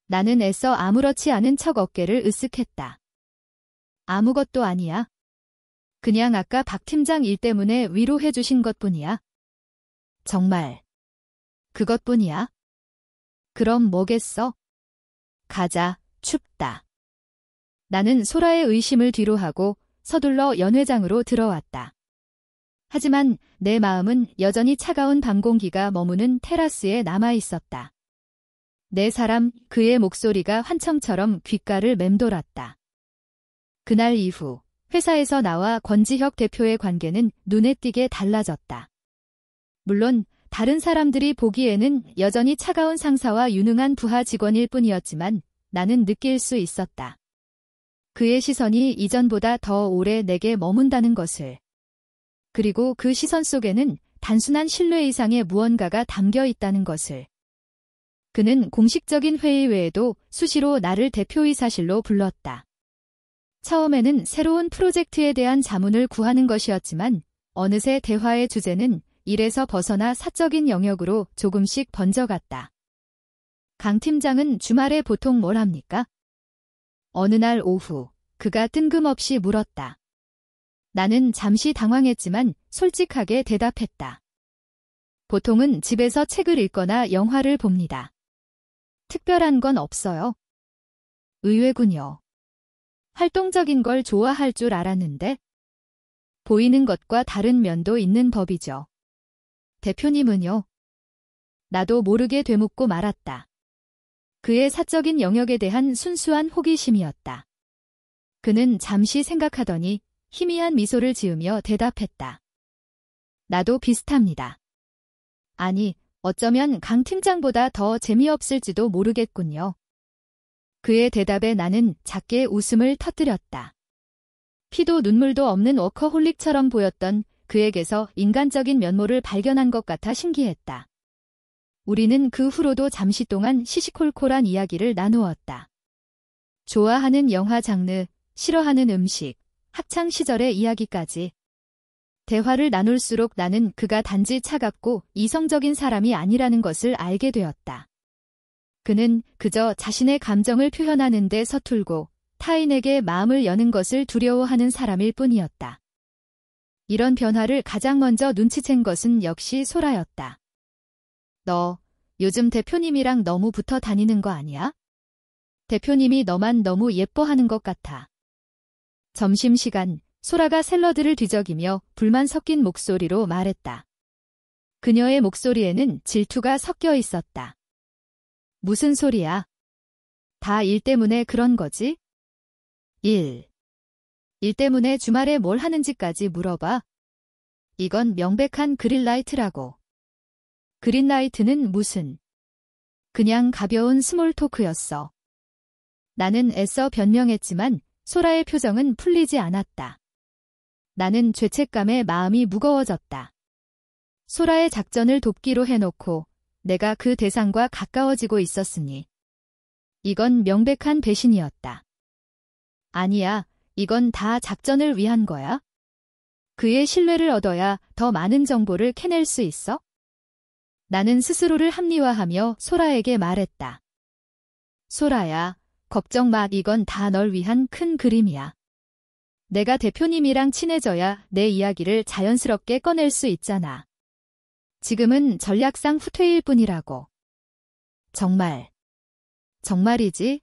나는 애써 아무렇지 않은 척 어깨를 으쓱했다. 아무것도 아니야. 그냥 아까 박 팀장 일 때문에 위로해 주신 것뿐이야. 정말. 그것뿐이야? 그럼 뭐겠어? 가자, 춥다. 나는 소라의 의심을 뒤로하고 서둘러 연회장으로 들어왔다. 하지만 내 마음은 여전히 차가운 밤 공기가 머무는 테라스에 남아있었다. 내 사람, 그의 목소리가 환청처럼 귓가를 맴돌았다. 그날 이후 회사에서 나와 권지혁 대표의 관계는 눈에 띄게 달라졌다. 물론 다른 사람들이 보기에는 여전히 차가운 상사와 유능한 부하 직원일 뿐이었지만 나는 느낄 수 있었다. 그의 시선이 이전보다 더 오래 내게 머문다는 것을. 그리고 그 시선 속에는 단순한 신뢰 이상의 무언가가 담겨 있다는 것을. 그는 공식적인 회의 외에도 수시로 나를 대표이사실로 불렀다. 처음에는 새로운 프로젝트에 대한 자문을 구하는 것이었지만 어느새 대화의 주제는 일에서 벗어나 사적인 영역으로 조금씩 번져갔다. 강 팀장은 주말에 보통 뭘 합니까? 어느 날 오후, 그가 뜬금없이 물었다. 나는 잠시 당황했지만 솔직하게 대답했다. 보통은 집에서 책을 읽거나 영화를 봅니다. 특별한 건 없어요. 의외군요. 활동적인 걸 좋아할 줄 알았는데. 보이는 것과 다른 면도 있는 법이죠. 대표님은요? 나도 모르게 되묻고 말았다. 그의 사적인 영역에 대한 순수한 호기심이었다. 그는 잠시 생각하더니 희미한 미소를 지으며 대답했다. 나도 비슷합니다. 아니, 어쩌면 강 팀장보다 더 재미없을지도 모르겠군요. 그의 대답에 나는 작게 웃음을 터뜨렸다. 피도 눈물도 없는 워커홀릭처럼 보였던 그에게서 인간적인 면모를 발견한 것 같아 신기했다. 우리는 그 후로도 잠시 동안 시시콜콜한 이야기를 나누었다. 좋아하는 영화 장르, 싫어하는 음식, 학창 시절의 이야기까지. 대화를 나눌수록 나는 그가 단지 차갑고 이성적인 사람이 아니라는 것을 알게 되었다. 그는 그저 자신의 감정을 표현하는 데 서툴고 타인에게 마음을 여는 것을 두려워하는 사람일 뿐이었다. 이런 변화를 가장 먼저 눈치챈 것은 역시 소라였다. 너, 요즘 대표님이랑 너무 붙어 다니는 거 아니야? 대표님이 너만 너무 예뻐하는 것 같아. 점심시간, 소라가 샐러드를 뒤적이며 불만 섞인 목소리로 말했다. 그녀의 목소리에는 질투가 섞여 있었다. 무슨 소리야? 다 일 때문에 그런 거지? 일 때문에 주말에 뭘 하는지까지 물어봐. 이건 명백한 그린라이트라고. 그린라이트는 무슨? 그냥 가벼운 스몰 토크였어. 나는 애써 변명했지만 소라의 표정은 풀리지 않았다. 나는 죄책감에 마음이 무거워졌다. 소라의 작전을 돕기로 해놓고 내가 그 대상과 가까워지고 있었으니. 이건 명백한 배신이었다. 아니야, 이건 다 작전을 위한 거야. 그의 신뢰를 얻어야 더 많은 정보를 캐낼 수 있어? 나는 스스로를 합리화하며 소라에게 말했다. 소라야, 걱정 마. 이건 다 널 위한 큰 그림이야. 내가 대표님이랑 친해져야 내 이야기를 자연스럽게 꺼낼 수 있잖아. 지금은 전략상 후퇴일 뿐이라고. 정말. 정말이지?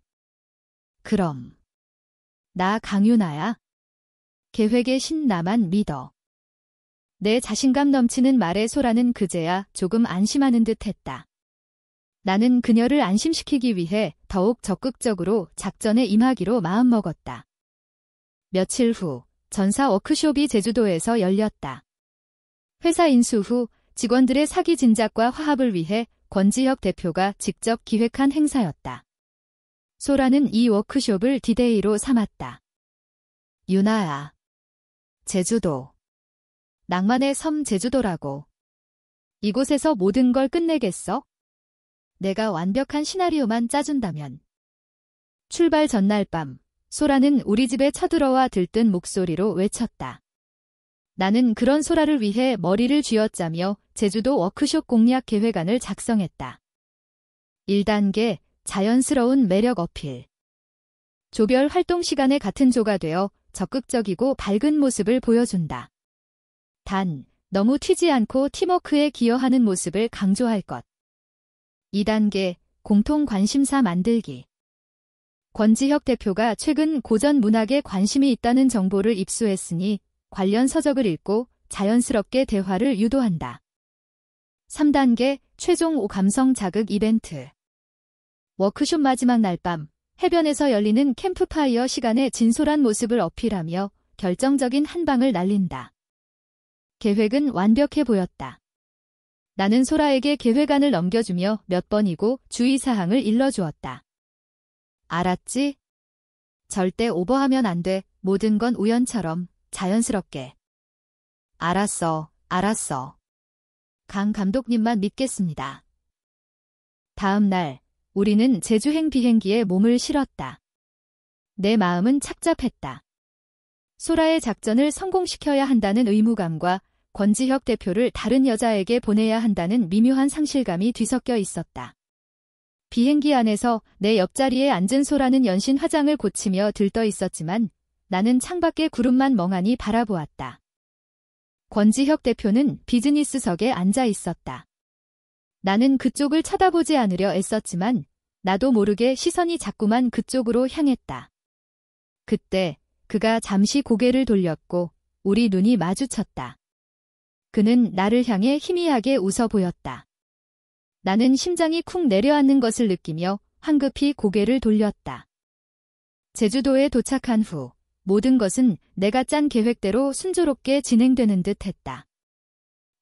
그럼. 나 강유나야. 계획의 신 나만 믿어. 내 자신감 넘치는 말에 소라는 그제야 조금 안심하는 듯 했다. 나는 그녀를 안심시키기 위해 더욱 적극적으로 작전에 임하기로 마음먹었다. 며칠 후 전사 워크숍이 제주도에서 열렸다. 회사 인수 후 직원들의 사기 진작과 화합을 위해 권지혁 대표가 직접 기획한 행사였다. 소라는 이 워크숍을 디데이로 삼았다. 유나야. 제주도. 낭만의 섬 제주도라고. 이곳에서 모든 걸 끝내겠어? 내가 완벽한 시나리오만 짜준다면. 출발 전날 밤, 소라는 우리 집에 쳐들어와 들뜬 목소리로 외쳤다. 나는 그런 소라를 위해 머리를 쥐어짜며 제주도 워크숍 공략 계획안을 작성했다. 1단계, 자연스러운 매력 어필. 조별 활동 시간에 같은 조가 되어 적극적이고 밝은 모습을 보여준다. 단, 너무 튀지 않고 팀워크에 기여하는 모습을 강조할 것. 2단계, 공통 관심사 만들기. 권지혁 대표가 최근 고전 문학에 관심이 있다는 정보를 입수했으니 관련 서적을 읽고 자연스럽게 대화를 유도한다. 3단계, 최종 감성 자극 이벤트. 워크숍 마지막 날 밤, 해변에서 열리는 캠프파이어 시간에 진솔한 모습을 어필하며 결정적인 한 방을 날린다. 계획은 완벽해 보였다. 나는 소라에게 계획안을 넘겨주며 몇 번이고 주의사항을 일러주었다. 알았지? 절대 오버하면 안 돼. 모든 건 우연처럼 자연스럽게. 알았어. 강 감독님만 믿겠습니다. 다음 날, 우리는 제주행 비행기에 몸을 실었다. 내 마음은 착잡했다. 소라의 작전을 성공시켜야 한다는 의무감과 권지혁 대표를 다른 여자에게 보내야 한다는 미묘한 상실감이 뒤섞여 있었다. 비행기 안에서 내 옆자리에 앉은 소라는 연신 화장을 고치며 들떠 있었지만 나는 창밖의 구름만 멍하니 바라보았다. 권지혁 대표는 비즈니스석에 앉아 있었다. 나는 그쪽을 쳐다보지 않으려 애썼지만 나도 모르게 시선이 자꾸만 그쪽으로 향했다. 그때 그가 잠시 고개를 돌렸고 우리 눈이 마주쳤다. 그는 나를 향해 희미하게 웃어 보였다. 나는 심장이 쿵 내려앉는 것을 느끼며 황급히 고개를 돌렸다. 제주도에 도착한 후 모든 것은 내가 짠 계획대로 순조롭게 진행되는 듯 했다.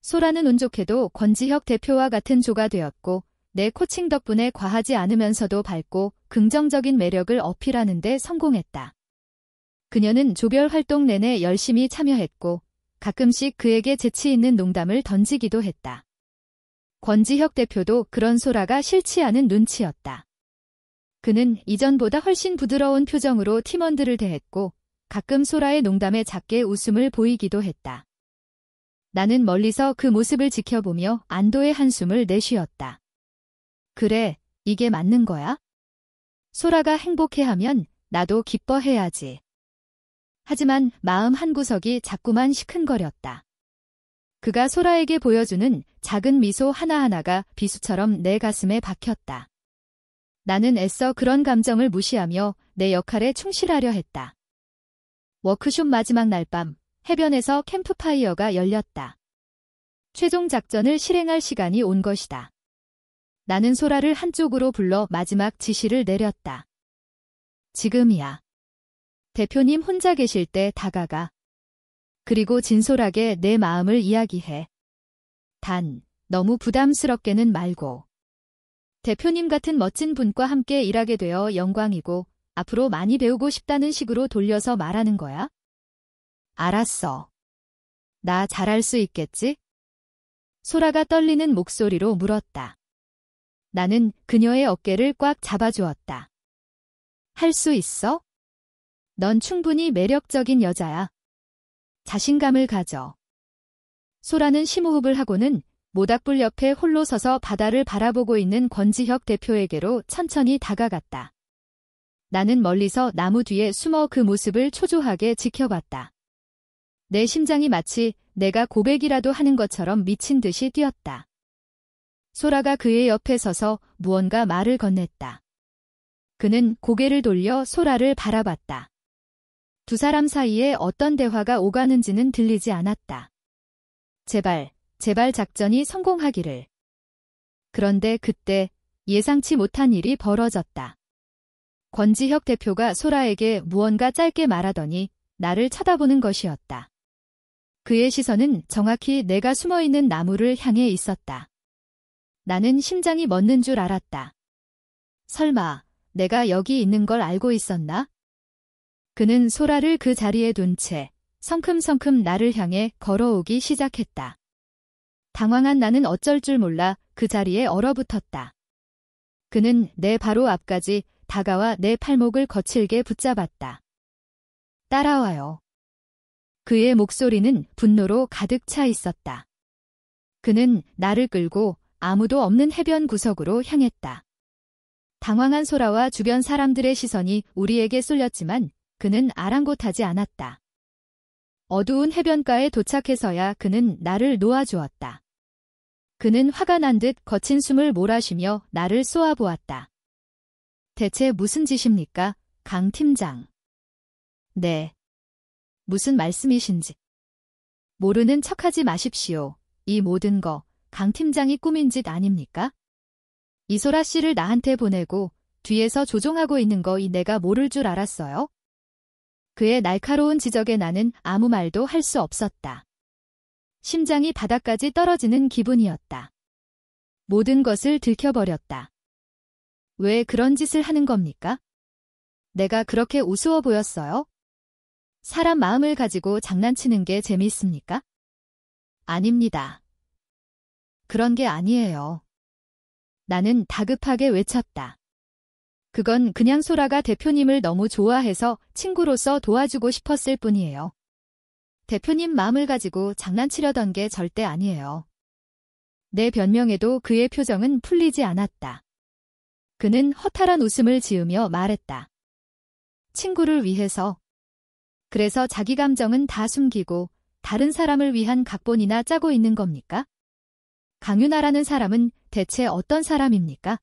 소라는 운 좋게도 권지혁 대표와 같은 조가 되었고 내 코칭 덕분에 과하지 않으면서도 밝고 긍정적인 매력을 어필하는 데 성공했다. 그녀는 조별 활동 내내 열심히 참여했고 가끔씩 그에게 재치 있는 농담을 던지기도 했다. 권지혁 대표도 그런 소라가 싫지 않은 눈치였다. 그는 이전보다 훨씬 부드러운 표정으로 팀원들을 대했고 가끔 소라의 농담에 작게 웃음을 보이기도 했다. 나는 멀리서 그 모습을 지켜보며 안도의 한숨을 내쉬었다. 그래, 이게 맞는 거야? 소라가 행복해하면 나도 기뻐해야지. 하지만 마음 한구석이 자꾸만 시큰거렸다. 그가 소라에게 보여주는 작은 미소 하나하나가 비수처럼 내 가슴에 박혔다. 나는 애써 그런 감정을 무시하며 내 역할에 충실하려 했다. 워크숍 마지막 날 밤, 해변에서 캠프파이어가 열렸다. 최종 작전을 실행할 시간이 온 것이다. 나는 소라를 한쪽으로 불러 마지막 지시를 내렸다. 지금이야. 대표님 혼자 계실 때 다가가. 그리고 진솔하게 내 마음을 이야기해. 단, 너무 부담스럽게는 말고. 대표님 같은 멋진 분과 함께 일하게 되어 영광이고 앞으로 많이 배우고 싶다는 식으로 돌려서 말하는 거야? 알았어. 나 잘할 수 있겠지? 소라가 떨리는 목소리로 물었다. 나는 그녀의 어깨를 꽉 잡아주었다. 할 수 있어? 넌 충분히 매력적인 여자야. 자신감을 가져. 소라는 심호흡을 하고는 모닥불 옆에 홀로 서서 바다를 바라보고 있는 권지혁 대표에게로 천천히 다가갔다. 나는 멀리서 나무 뒤에 숨어 그 모습을 초조하게 지켜봤다. 내 심장이 마치 내가 고백이라도 하는 것처럼 미친 듯이 뛰었다. 소라가 그의 옆에 서서 무언가 말을 건넸다. 그는 고개를 돌려 소라를 바라봤다. 두 사람 사이에 어떤 대화가 오가는지는 들리지 않았다. 제발 작전이 성공하기를. 그런데 그때 예상치 못한 일이 벌어졌다. 권지혁 대표가 소라에게 무언가 짧게 말하더니 나를 쳐다보는 것이었다. 그의 시선은 정확히 내가 숨어있는 나무를 향해 있었다. 나는 심장이 멎는 줄 알았다. 설마 내가 여기 있는 걸 알고 있었나? 그는 소라를 그 자리에 둔 채 성큼성큼 나를 향해 걸어오기 시작했다. 당황한 나는 어쩔 줄 몰라 그 자리에 얼어붙었다. 그는 내 바로 앞까지 다가와 내 팔목을 거칠게 붙잡았다. 따라와요. 그의 목소리는 분노로 가득 차 있었다. 그는 나를 끌고 아무도 없는 해변 구석으로 향했다. 당황한 소라와 주변 사람들의 시선이 우리에게 쏠렸지만 그는 아랑곳하지 않았다. 어두운 해변가에 도착해서야 그는 나를 놓아주었다. 그는 화가 난 듯 거친 숨을 몰아쉬며 나를 쏘아보았다. 대체 무슨 짓입니까, 강 팀장? 네. 무슨 말씀이신지. 모르는 척하지 마십시오. 이 모든 거 강 팀장이 꾸민 짓 아닙니까? 이소라 씨를 나한테 보내고 뒤에서 조종하고 있는 거 이 내가 모를 줄 알았어요? 그의 날카로운 지적에 나는 아무 말도 할 수 없었다. 심장이 바닥까지 떨어지는 기분이었다. 모든 것을 들켜버렸다. 왜 그런 짓을 하는 겁니까? 내가 그렇게 우스워 보였어요? 사람 마음을 가지고 장난치는 게 재미있습니까? 아닙니다. 그런 게 아니에요. 나는 다급하게 외쳤다. 그건 그냥 소라가 대표님을 너무 좋아해서 친구로서 도와주고 싶었을 뿐이에요. 대표님 마음을 가지고 장난치려던 게 절대 아니에요. 내 변명에도 그의 표정은 풀리지 않았다. 그는 허탈한 웃음을 지으며 말했다. 친구를 위해서. 그래서 자기 감정은 다 숨기고 다른 사람을 위한 각본이나 짜고 있는 겁니까? 강윤아라는 사람은 대체 어떤 사람입니까?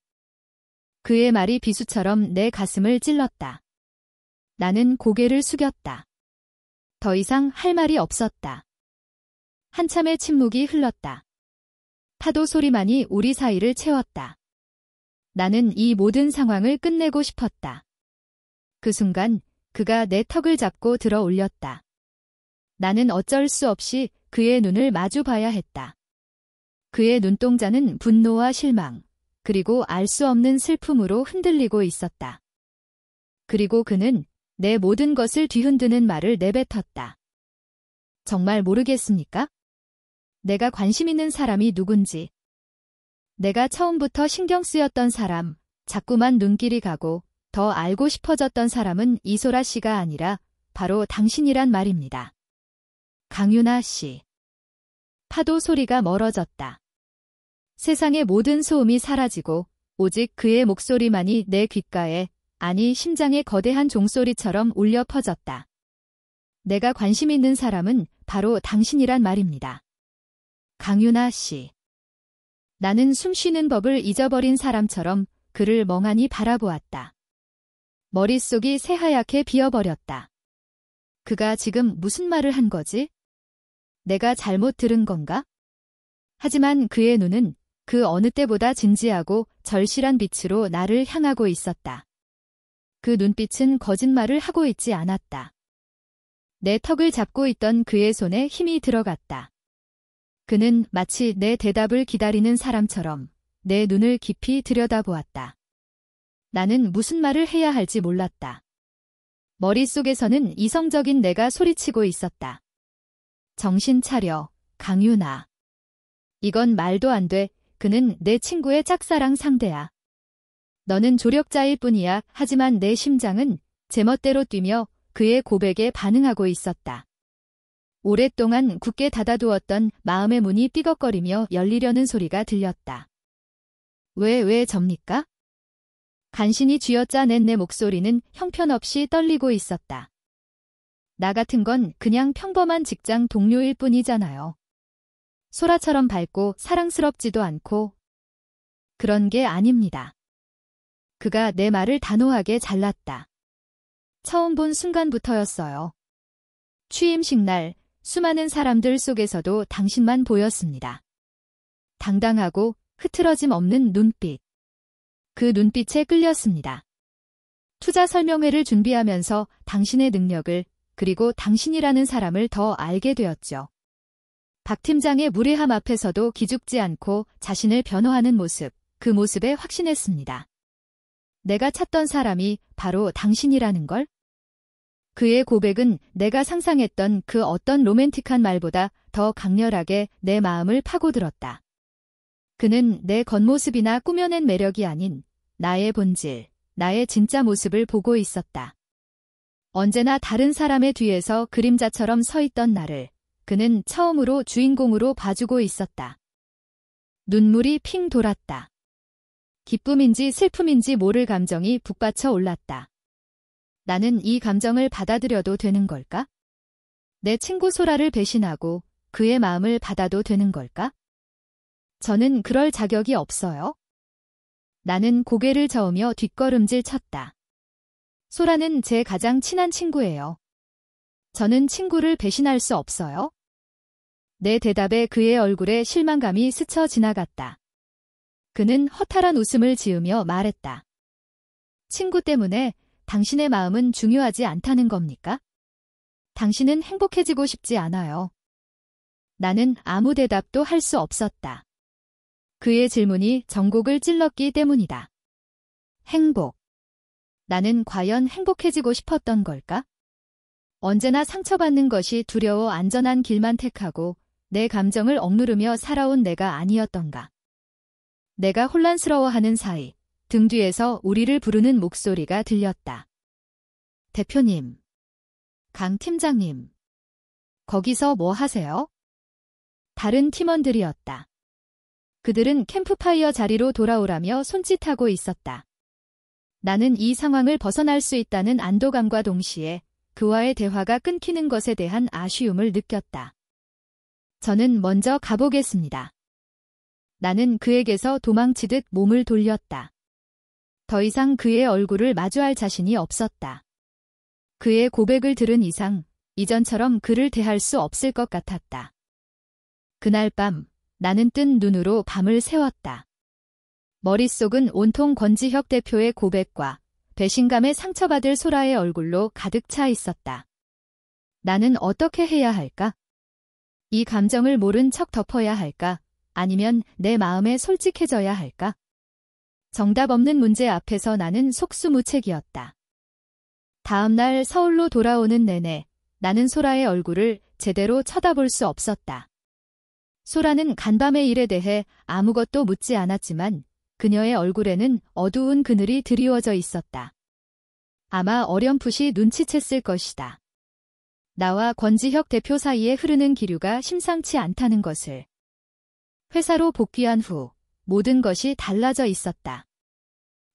그의 말이 비수처럼 내 가슴을 찔렀다. 나는 고개를 숙였다. 더 이상 할 말이 없었다. 한참의 침묵이 흘렀다. 파도 소리만이 우리 사이를 채웠다. 나는 이 모든 상황을 끝내고 싶었다. 그 순간 그가 내 턱을 잡고 들어 올렸다. 나는 어쩔 수 없이 그의 눈을 마주 봐야 했다. 그의 눈동자는 분노와 실망, 그리고 알 수 없는 슬픔으로 흔들리고 있었다. 그리고 그는 내 모든 것을 뒤흔드는 말을 내뱉었다. 정말 모르겠습니까? 내가 관심 있는 사람이 누군지. 내가 처음부터 신경 쓰였던 사람, 자꾸만 눈길이 가고 더 알고 싶어졌던 사람은 이소라 씨가 아니라 바로 당신이란 말입니다. 강윤아 씨. 파도 소리가 멀어졌다. 세상의 모든 소음이 사라지고 오직 그의 목소리만이 내 귓가에, 아니 심장의 거대한 종소리처럼 울려 퍼졌다. 내가 관심 있는 사람은 바로 당신이란 말입니다. 강윤아 씨. 나는 숨쉬는 법을 잊어버린 사람처럼 그를 멍하니 바라보았다. 머릿속이 새하얗게 비어버렸다. 그가 지금 무슨 말을 한 거지? 내가 잘못 들은 건가? 하지만 그의 눈은 그 어느 때보다 진지하고 절실한 빛으로 나를 향하고 있었다. 그 눈빛은 거짓말을 하고 있지 않았다. 내 턱을 잡고 있던 그의 손에 힘이 들어갔다. 그는 마치 내 대답을 기다리는 사람처럼 내 눈을 깊이 들여다보았다. 나는 무슨 말을 해야 할지 몰랐다. 머릿속에서는 이성적인 내가 소리치고 있었다. 정신 차려, 강윤아. 이건 말도 안 돼. 그는 내 친구의 짝사랑 상대야. 너는 조력자일 뿐이야. 하지만 내 심장은 제멋대로 뛰며 그의 고백에 반응하고 있었다. 오랫동안 굳게 닫아두었던 마음의 문이 삐걱거리며 열리려는 소리가 들렸다. 왜 접니까? 간신히 쥐어짜낸 내 목소리는 형편없이 떨리고 있었다. 나 같은 건 그냥 평범한 직장 동료일 뿐이잖아요. 소라처럼 밝고 사랑스럽지도 않고. 그런 게 아닙니다. 그가 내 말을 단호하게 잘랐다. 처음 본 순간부터였어요. 취임식 날 수많은 사람들 속에서도 당신만 보였습니다. 당당하고 흐트러짐 없는 눈빛. 그 눈빛에 끌렸습니다. 투자 설명회를 준비하면서 당신의 능력을, 그리고 당신이라는 사람을 더 알게 되었죠. 박 팀장의 무례함 앞에서도 기죽지 않고 자신을 변호하는 모습, 그 모습에 확신했습니다. 내가 찾던 사람이 바로 당신이라는 걸? 그의 고백은 내가 상상했던 그 어떤 로맨틱한 말보다 더 강렬하게 내 마음을 파고들었다. 그는 내 겉모습이나 꾸며낸 매력이 아닌 나의 본질, 나의 진짜 모습을 보고 있었다. 언제나 다른 사람의 뒤에서 그림자처럼 서 있던 나를 그는 처음으로 주인공으로 봐주고 있었다. 눈물이 핑 돌았다. 기쁨인지 슬픔인지 모를 감정이 북받쳐 올랐다. 나는 이 감정을 받아들여도 되는 걸까? 내 친구 소라를 배신하고 그의 마음을 받아도 되는 걸까? 저는 그럴 자격이 없어요. 나는 고개를 저으며 뒷걸음질 쳤다. 소라는 제 가장 친한 친구예요. 저는 친구를 배신할 수 없어요. 내 대답에 그의 얼굴에 실망감이 스쳐 지나갔다. 그는 허탈한 웃음을 지으며 말했다. 친구 때문에 당신의 마음은 중요하지 않다는 겁니까? 당신은 행복해지고 싶지 않아요. 나는 아무 대답도 할 수 없었다. 그의 질문이 전곡을 찔렀기 때문이다. 행복. 나는 과연 행복해지고 싶었던 걸까? 언제나 상처받는 것이 두려워 안전한 길만 택하고 내 감정을 억누르며 살아온 내가 아니었던가. 내가 혼란스러워하는 사이 등 뒤에서 우리를 부르는 목소리가 들렸다. 대표님. 강 팀장님. 거기서 뭐 하세요? 다른 팀원들이었다. 그들은 캠프파이어 자리로 돌아오라며 손짓하고 있었다. 나는 이 상황을 벗어날 수 있다는 안도감과 동시에 그와의 대화가 끊기는 것에 대한 아쉬움을 느꼈다. 저는 먼저 가보겠습니다. 나는 그에게서 도망치듯 몸을 돌렸다. 더 이상 그의 얼굴을 마주할 자신이 없었다. 그의 고백을 들은 이상 이전처럼 그를 대할 수 없을 것 같았다. 그날 밤 나는 뜬 눈으로 밤을 새웠다. 머릿속은 온통 권지혁 대표의 고백과 배신감에 상처받을 소라의 얼굴로 가득 차 있었다. 나는 어떻게 해야 할까? 이 감정을 모른 척 덮어야 할까? 아니면 내 마음에 솔직해져야 할까? 정답 없는 문제 앞에서 나는 속수무책이었다. 다음 날 서울로 돌아오는 내내 나는 소라의 얼굴을 제대로 쳐다볼 수 없었다. 소라는 간밤의 일에 대해 아무것도 묻지 않았지만 그녀의 얼굴에는 어두운 그늘이 드리워져 있었다. 아마 어렴풋이 눈치챘을 것이다. 나와 권지혁 대표 사이에 흐르는 기류가 심상치 않다는 것을. 회사로 복귀한 후 모든 것이 달라져 있었다.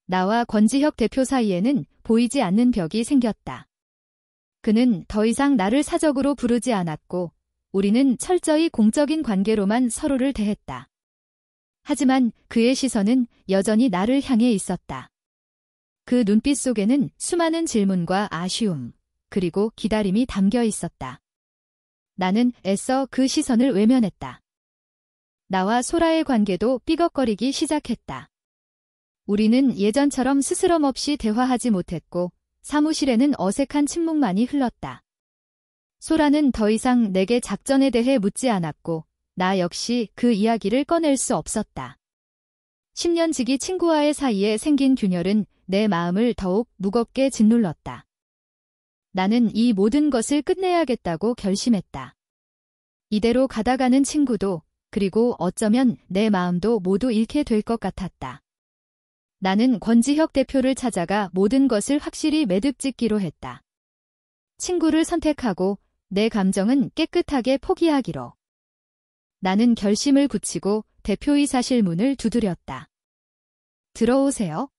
나와 권지혁 대표 사이에는 보이지 않는 벽이 생겼다. 그는 더 이상 나를 사적으로 부르지 않았고 우리는 철저히 공적인 관계로만 서로를 대했다. 하지만 그의 시선은 여전히 나를 향해 있었다. 그 눈빛 속에는 수많은 질문과 아쉬움, 그리고 기다림이 담겨 있었다. 나는 애써 그 시선을 외면했다. 나와 소라의 관계도 삐걱거리기 시작했다. 우리는 예전처럼 스스럼 없이 대화하지 못했고 사무실에는 어색한 침묵만이 흘렀다. 소라는 더 이상 내게 작전에 대해 묻지 않았고 나 역시 그 이야기를 꺼낼 수 없었다. 10년 지기 친구와의 사이에 생긴 균열은 내 마음을 더욱 무겁게 짓눌렀다. 나는 이 모든 것을 끝내야겠다고 결심했다. 이대로 가다가는 친구도 그리고 어쩌면 내 마음도 모두 잃게 될 것 같았다. 나는 권지혁 대표를 찾아가 모든 것을 확실히 매듭짓기로 했다. 친구를 선택하고 내 감정은 깨끗하게 포기하기로. 나는 결심을 굳히고 대표이사실 문을 두드렸다. 들어오세요.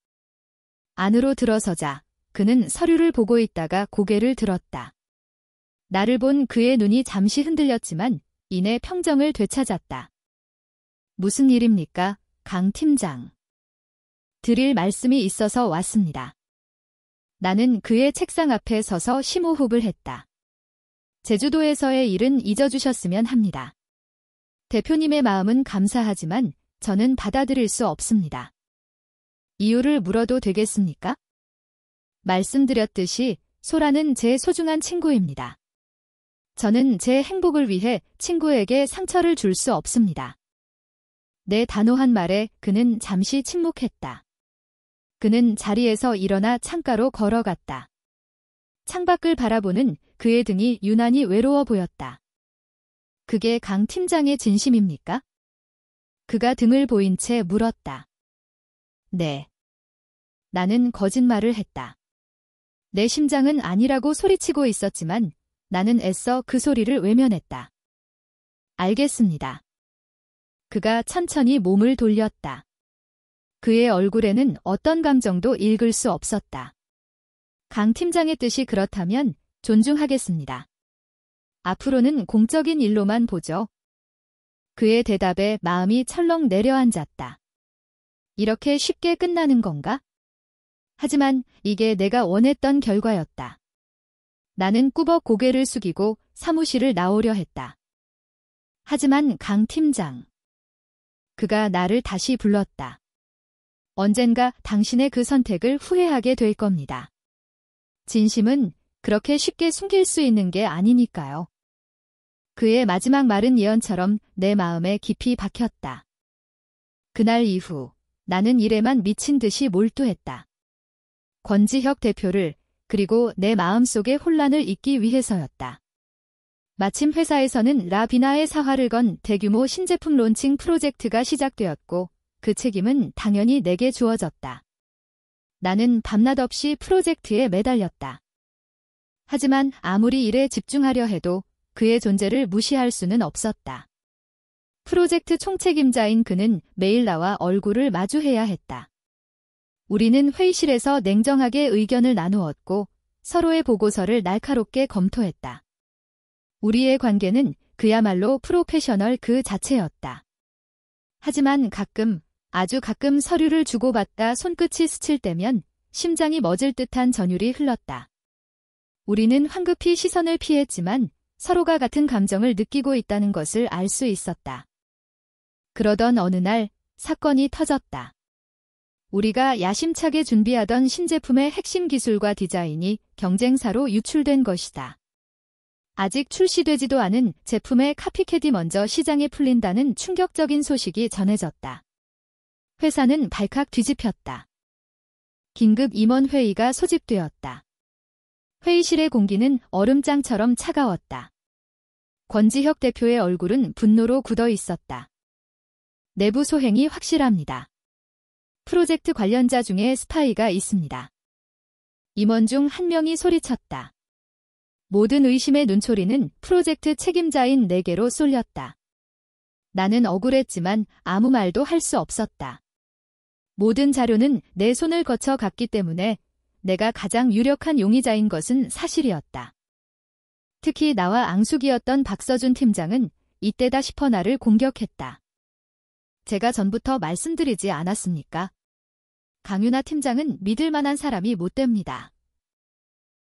안으로 들어서자 그는 서류를 보고 있다가 고개를 들었다. 나를 본 그의 눈이 잠시 흔들렸지만 이내 평정을 되찾았다. 무슨 일입니까, 강 팀장? 드릴 말씀이 있어서 왔습니다. 나는 그의 책상 앞에 서서 심호흡을 했다. 제주도에서의 일은 잊어주셨으면 합니다. 대표님의 마음은 감사하지만 저는 받아들일 수 없습니다. 이유를 물어도 되겠습니까? 말씀드렸듯이 소라는 제 소중한 친구입니다. 저는 제 행복을 위해 친구에게 상처를 줄 수 없습니다. 내 단호한 말에 그는 잠시 침묵했다. 그는 자리에서 일어나 창가로 걸어갔다. 창밖을 바라보는 그의 등이 유난히 외로워 보였다. 그게 강 팀장의 진심입니까? 그가 등을 보인 채 물었다. 네. 나는 거짓말을 했다. 내 심장은 아니라고 소리치고 있었지만 나는 애써 그 소리를 외면했다. 알겠습니다. 그가 천천히 몸을 돌렸다. 그의 얼굴에는 어떤 감정도 읽을 수 없었다. 강 팀장의 뜻이 그렇다면 존중하겠습니다. 앞으로는 공적인 일로만 보죠. 그의 대답에 마음이 철렁 내려앉았다. 이렇게 쉽게 끝나는 건가? 하지만 이게 내가 원했던 결과였다. 나는 꾸벅 고개를 숙이고 사무실을 나오려 했다. 하지만 강 팀장. 그가 나를 다시 불렀다. 언젠가 당신의 그 선택을 후회하게 될 겁니다. 진심은 그렇게 쉽게 숨길 수 있는 게 아니니까요. 그의 마지막 말은 예언처럼 내 마음에 깊이 박혔다. 그날 이후 나는 일에만 미친 듯이 몰두했다. 권지혁 대표를 그리고 내 마음속의 혼란을 잊기 위해서였다. 마침 회사에서는 라비나의 사활을 건 대규모 신제품 론칭 프로젝트가 시작되었고 그 책임은 당연히 내게 주어졌다. 나는 밤낮 없이 프로젝트에 매달렸다. 하지만 아무리 일에 집중하려 해도 그의 존재를 무시할 수는 없었다. 프로젝트 총책임자인 그는 매일 나와 얼굴을 마주해야 했다. 우리는 회의실에서 냉정하게 의견을 나누었고 서로의 보고서를 날카롭게 검토했다. 우리의 관계는 그야말로 프로페셔널 그 자체였다. 하지만 아주 가끔 서류를 주고받다 손끝이 스칠 때면 심장이 멎을 듯한 전율이 흘렀다. 우리는 황급히 시선을 피했지만 서로가 같은 감정을 느끼고 있다는 것을 알 수 있었다. 그러던 어느 날 사건이 터졌다. 우리가 야심차게 준비하던 신제품의 핵심 기술과 디자인이 경쟁사로 유출된 것이다. 아직 출시되지도 않은 제품의 카피캣이 먼저 시장에 풀린다는 충격적인 소식이 전해졌다. 회사는 발칵 뒤집혔다. 긴급 임원회의가 소집되었다. 회의실의 공기는 얼음장처럼 차가웠다. 권지혁 대표의 얼굴은 분노로 굳어 있었다. 내부 소행이 확실합니다. 프로젝트 관련자 중에 스파이가 있습니다. 임원 중 한 명이 소리쳤다. 모든 의심의 눈초리는 프로젝트 책임자인 내게로 쏠렸다. 나는 억울했지만 아무 말도 할 수 없었다. 모든 자료는 내 손을 거쳐 갔기 때문에 내가 가장 유력한 용의자인 것은 사실이었다. 특히 나와 앙숙이었던 박서준 팀장은 이때다 싶어 나를 공격했다. 제가 전부터 말씀드리지 않았습니까? 강윤아 팀장은 믿을 만한 사람이 못 됩니다.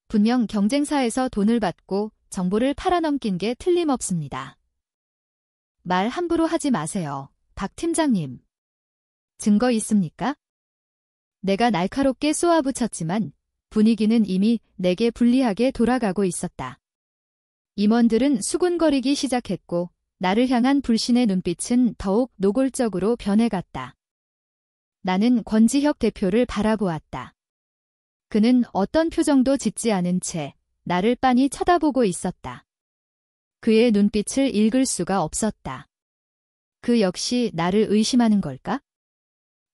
분명 경쟁사에서 돈을 받고 정보를 팔아넘긴 게 틀림없습니다. 말 함부로 하지 마세요, 박 팀장님. 증거 있습니까? 내가 날카롭게 쏘아붙였지만 분위기는 이미 내게 불리하게 돌아가고 있었다. 임원들은 수군거리기 시작했고 나를 향한 불신의 눈빛은 더욱 노골적으로 변해갔다. 나는 권지혁 대표를 바라보았다. 그는 어떤 표정도 짓지 않은 채 나를 빤히 쳐다보고 있었다. 그의 눈빛을 읽을 수가 없었다. 그 역시 나를 의심하는 걸까?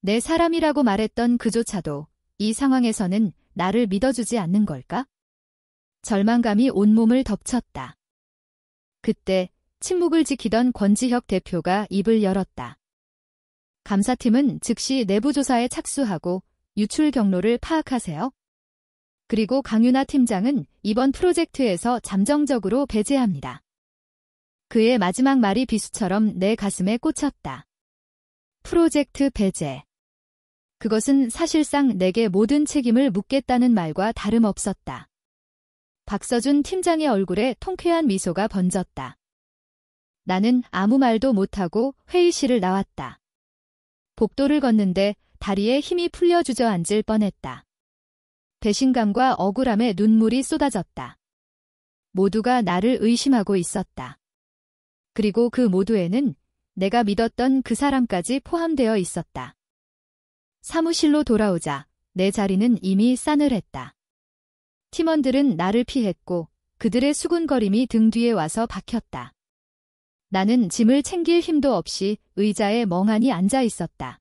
내 사람이라고 말했던 그조차도 이 상황에서는 나를 믿어주지 않는 걸까? 절망감이 온몸을 덮쳤다. 그때 침묵을 지키던 권지혁 대표가 입을 열었다. 감사팀은 즉시 내부 조사에 착수하고 유출 경로를 파악하세요. 그리고 강윤아 팀장은 이번 프로젝트에서 잠정적으로 배제합니다. 그의 마지막 말이 비수처럼 내 가슴에 꽂혔다. 프로젝트 배제. 그것은 사실상 내게 모든 책임을 묻겠다는 말과 다름없었다. 박서준 팀장의 얼굴에 통쾌한 미소가 번졌다. 나는 아무 말도 못하고 회의실을 나왔다. 복도를 걷는데 다리에 힘이 풀려 주저앉을 뻔했다. 배신감과 억울함에 눈물이 쏟아졌다. 모두가 나를 의심하고 있었다. 그리고 그 모두에는 내가 믿었던 그 사람까지 포함되어 있었다. 사무실로 돌아오자 내 자리는 이미 싸늘했다. 팀원들은 나를 피했고 그들의 수군거림이 등 뒤에 와서 박혔다. 나는 짐을 챙길 힘도 없이 의자에 멍하니 앉아 있었다.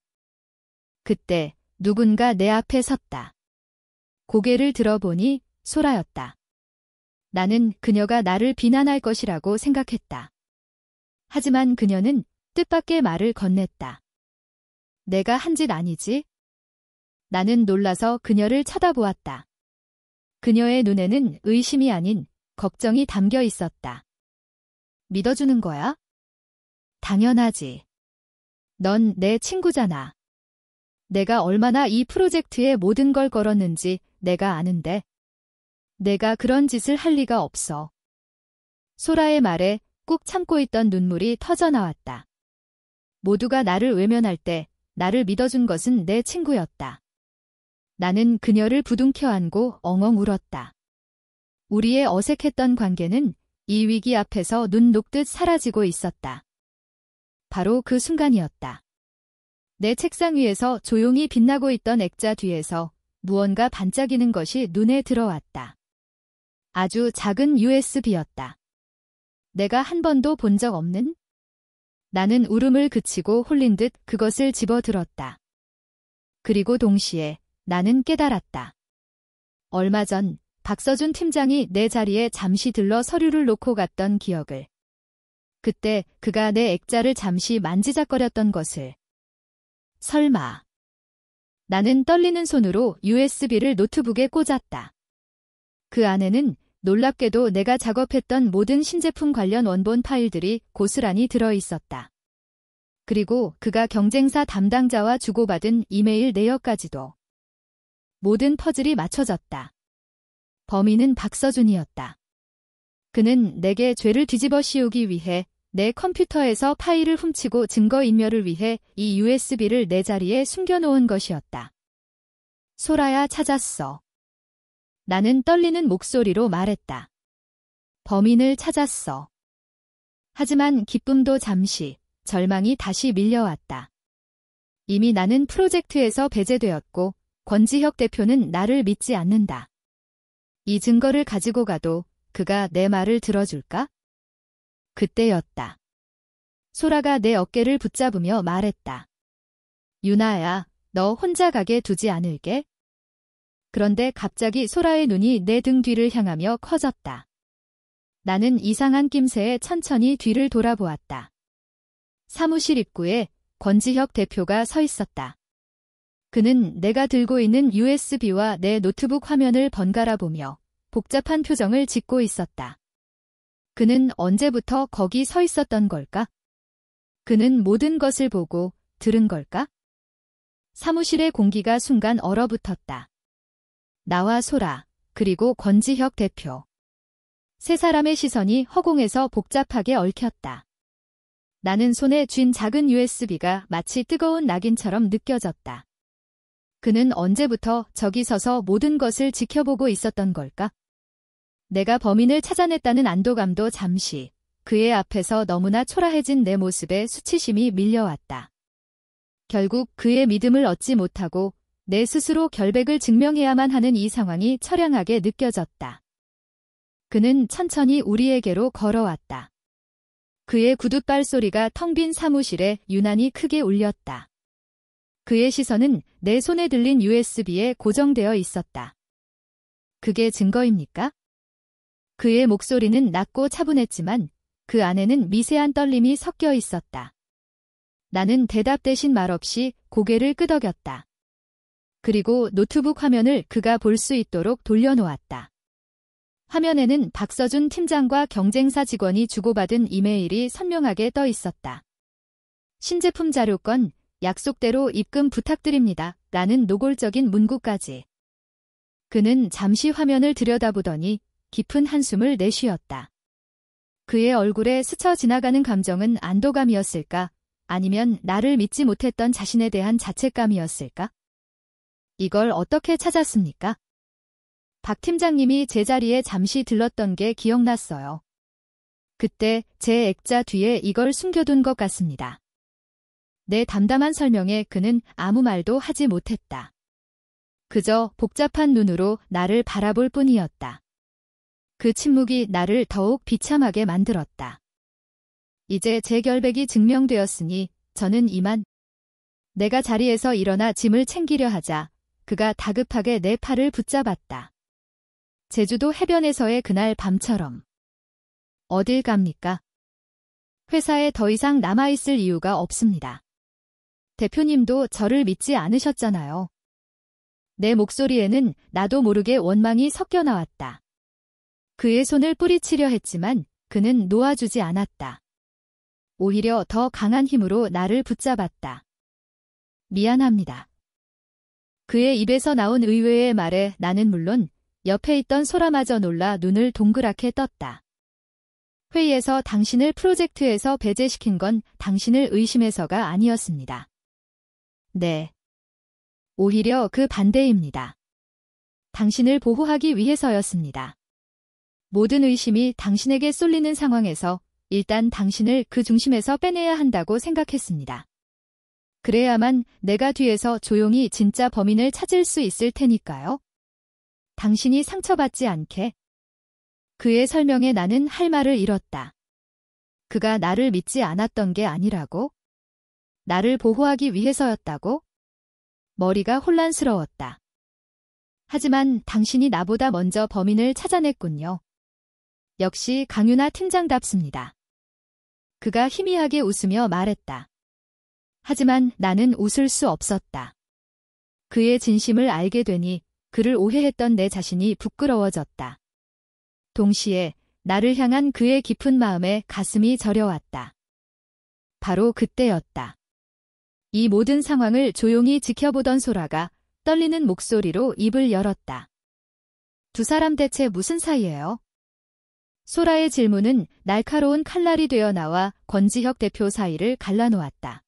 그때 누군가 내 앞에 섰다. 고개를 들어보니 소라였다. 나는 그녀가 나를 비난할 것이라고 생각했다. 하지만 그녀는 뜻밖의 말을 건넸다. 내가 한 짓 아니지? 나는 놀라서 그녀를 쳐다보았다. 그녀의 눈에는 의심이 아닌 걱정이 담겨 있었다. 믿어주는 거야? 당연하지. 넌 내 친구잖아. 내가 얼마나 이 프로젝트에 모든 걸 걸었는지 내가 아는데. 내가 그런 짓을 할 리가 없어. 소라의 말에 꾹 참고 있던 눈물이 터져나왔다. 모두가 나를 외면할 때 나를 믿어준 것은 내 친구였다. 나는 그녀를 부둥켜 안고 엉엉 울었다. 우리의 어색했던 관계는 이 위기 앞에서 눈 녹듯 사라지고 있었다. 바로 그 순간이었다. 내 책상 위에서 조용히 빛나고 있던 액자 뒤에서 무언가 반짝이는 것이 눈에 들어왔다. 아주 작은 USB였다. 내가 한 번도 본 적 없는? 나는 울음을 그치고 홀린 듯 그것을 집어들었다. 그리고 동시에 나는 깨달았다. 얼마 전 박서준 팀장이 내 자리에 잠시 들러 서류를 놓고 갔던 기억을. 그때 그가 내 액자를 잠시 만지작거렸던 것을. 설마. 나는 떨리는 손으로 USB를 노트북에 꽂았다. 그 안에는 놀랍게도 내가 작업했던 모든 신제품 관련 원본 파일들이 고스란히 들어있었다. 그리고 그가 경쟁사 담당자와 주고받은 이메일 내역까지도. 모든 퍼즐이 맞춰졌다. 범인은 박서준이었다. 그는 내게 죄를 뒤집어 씌우기 위해 내 컴퓨터에서 파일을 훔치고 증거인멸을 위해 이 USB를 내 자리에 숨겨놓은 것이었다. 소라야, 찾았어. 나는 떨리는 목소리로 말했다. 범인을 찾았어. 하지만 기쁨도 잠시, 절망이 다시 밀려왔다. 이미 나는 프로젝트에서 배제되었고 권지혁 대표는 나를 믿지 않는다. 이 증거를 가지고 가도 그가 내 말을 들어줄까? 그때였다. 소라가 내 어깨를 붙잡으며 말했다. 유나야, 너 혼자 가게 두지 않을게? 그런데 갑자기 소라의 눈이 내 등 뒤를 향하며 커졌다. 나는 이상한 낌새에 천천히 뒤를 돌아보았다. 사무실 입구에 권지혁 대표가 서 있었다. 그는 내가 들고 있는 USB와 내 노트북 화면을 번갈아 보며 복잡한 표정을 짓고 있었다. 그는 언제부터 거기 서 있었던 걸까? 그는 모든 것을 보고 들은 걸까? 사무실의 공기가 순간 얼어붙었다. 나와 소라, 그리고 권지혁 대표. 세 사람의 시선이 허공에서 복잡하게 얽혔다. 나는 손에 쥔 작은 USB가 마치 뜨거운 낙인처럼 느껴졌다. 그는 언제부터 저기 서서 모든 것을 지켜보고 있었던 걸까? 내가 범인을 찾아냈다는 안도감도 잠시, 그의 앞에서 너무나 초라해진 내 모습에 수치심이 밀려왔다. 결국 그의 믿음을 얻지 못하고 내 스스로 결백을 증명해야만 하는 이 상황이 처량하게 느껴졌다. 그는 천천히 우리에게로 걸어왔다. 그의 구둣발 소리가 텅 빈 사무실에 유난히 크게 울렸다. 그의 시선은 내 손에 들린 USB에 고정되어 있었다. 그게 증거입니까? 그의 목소리는 낮고 차분했지만 그 안에는 미세한 떨림이 섞여 있었다. 나는 대답 대신 말없이 고개를 끄덕였다. 그리고 노트북 화면을 그가 볼 수 있도록 돌려놓았다. 화면에는 박서준 팀장과 경쟁사 직원이 주고받은 이메일이 선명하게 떠 있었다. 신제품 자료건, 약속대로 입금 부탁드립니다. 라는 노골적인 문구까지. 그는 잠시 화면을 들여다보더니 깊은 한숨을 내쉬었다. 그의 얼굴에 스쳐 지나가는 감정은 안도감이었을까? 아니면 나를 믿지 못했던 자신에 대한 자책감이었을까? 이걸 어떻게 찾았습니까? 박 팀장님이 제 자리에 잠시 들렀던 게 기억났어요. 그때 제 액자 뒤에 이걸 숨겨둔 것 같습니다. 내 담담한 설명에 그는 아무 말도 하지 못했다. 그저 복잡한 눈으로 나를 바라볼 뿐이었다. 그 침묵이 나를 더욱 비참하게 만들었다. 이제 제 결백이 증명되었으니 저는 이만. 내가 자리에서 일어나 짐을 챙기려 하자 그가 다급하게 내 팔을 붙잡았다. 제주도 해변에서의 그날 밤처럼. 어딜 갑니까? 회사에 더 이상 남아있을 이유가 없습니다. 대표님도 저를 믿지 않으셨잖아요. 내 목소리에는 나도 모르게 원망이 섞여 나왔다. 그의 손을 뿌리치려 했지만 그는 놓아주지 않았다. 오히려 더 강한 힘으로 나를 붙잡았다. 미안합니다. 그의 입에서 나온 의외의 말에 나는 물론 옆에 있던 소라마저 놀라 눈을 동그랗게 떴다. 회의에서 당신을 프로젝트에서 배제시킨 건 당신을 의심해서가 아니었습니다. 네. 오히려 그 반대입니다. 당신을 보호하기 위해서였습니다. 모든 의심이 당신에게 쏠리는 상황에서 일단 당신을 그 중심에서 빼내야 한다고 생각했습니다. 그래야만 내가 뒤에서 조용히 진짜 범인을 찾을 수 있을 테니까요. 당신이 상처받지 않게. 그의 설명에 나는 할 말을 잃었다. 그가 나를 믿지 않았던 게 아니라고? 나를 보호하기 위해서였다고? 머리가 혼란스러웠다. 하지만 당신이 나보다 먼저 범인을 찾아냈군요. 역시 강윤아 팀장답습니다. 그가 희미하게 웃으며 말했다. 하지만 나는 웃을 수 없었다. 그의 진심을 알게 되니 그를 오해했던 내 자신이 부끄러워졌다. 동시에 나를 향한 그의 깊은 마음에 가슴이 저려왔다. 바로 그때였다. 이 모든 상황을 조용히 지켜보던 소라가 떨리는 목소리로 입을 열었다. 두 사람 대체 무슨 사이예요? 소라의 질문은 날카로운 칼날이 되어 나와 권지혁 대표 사이를 갈라놓았다.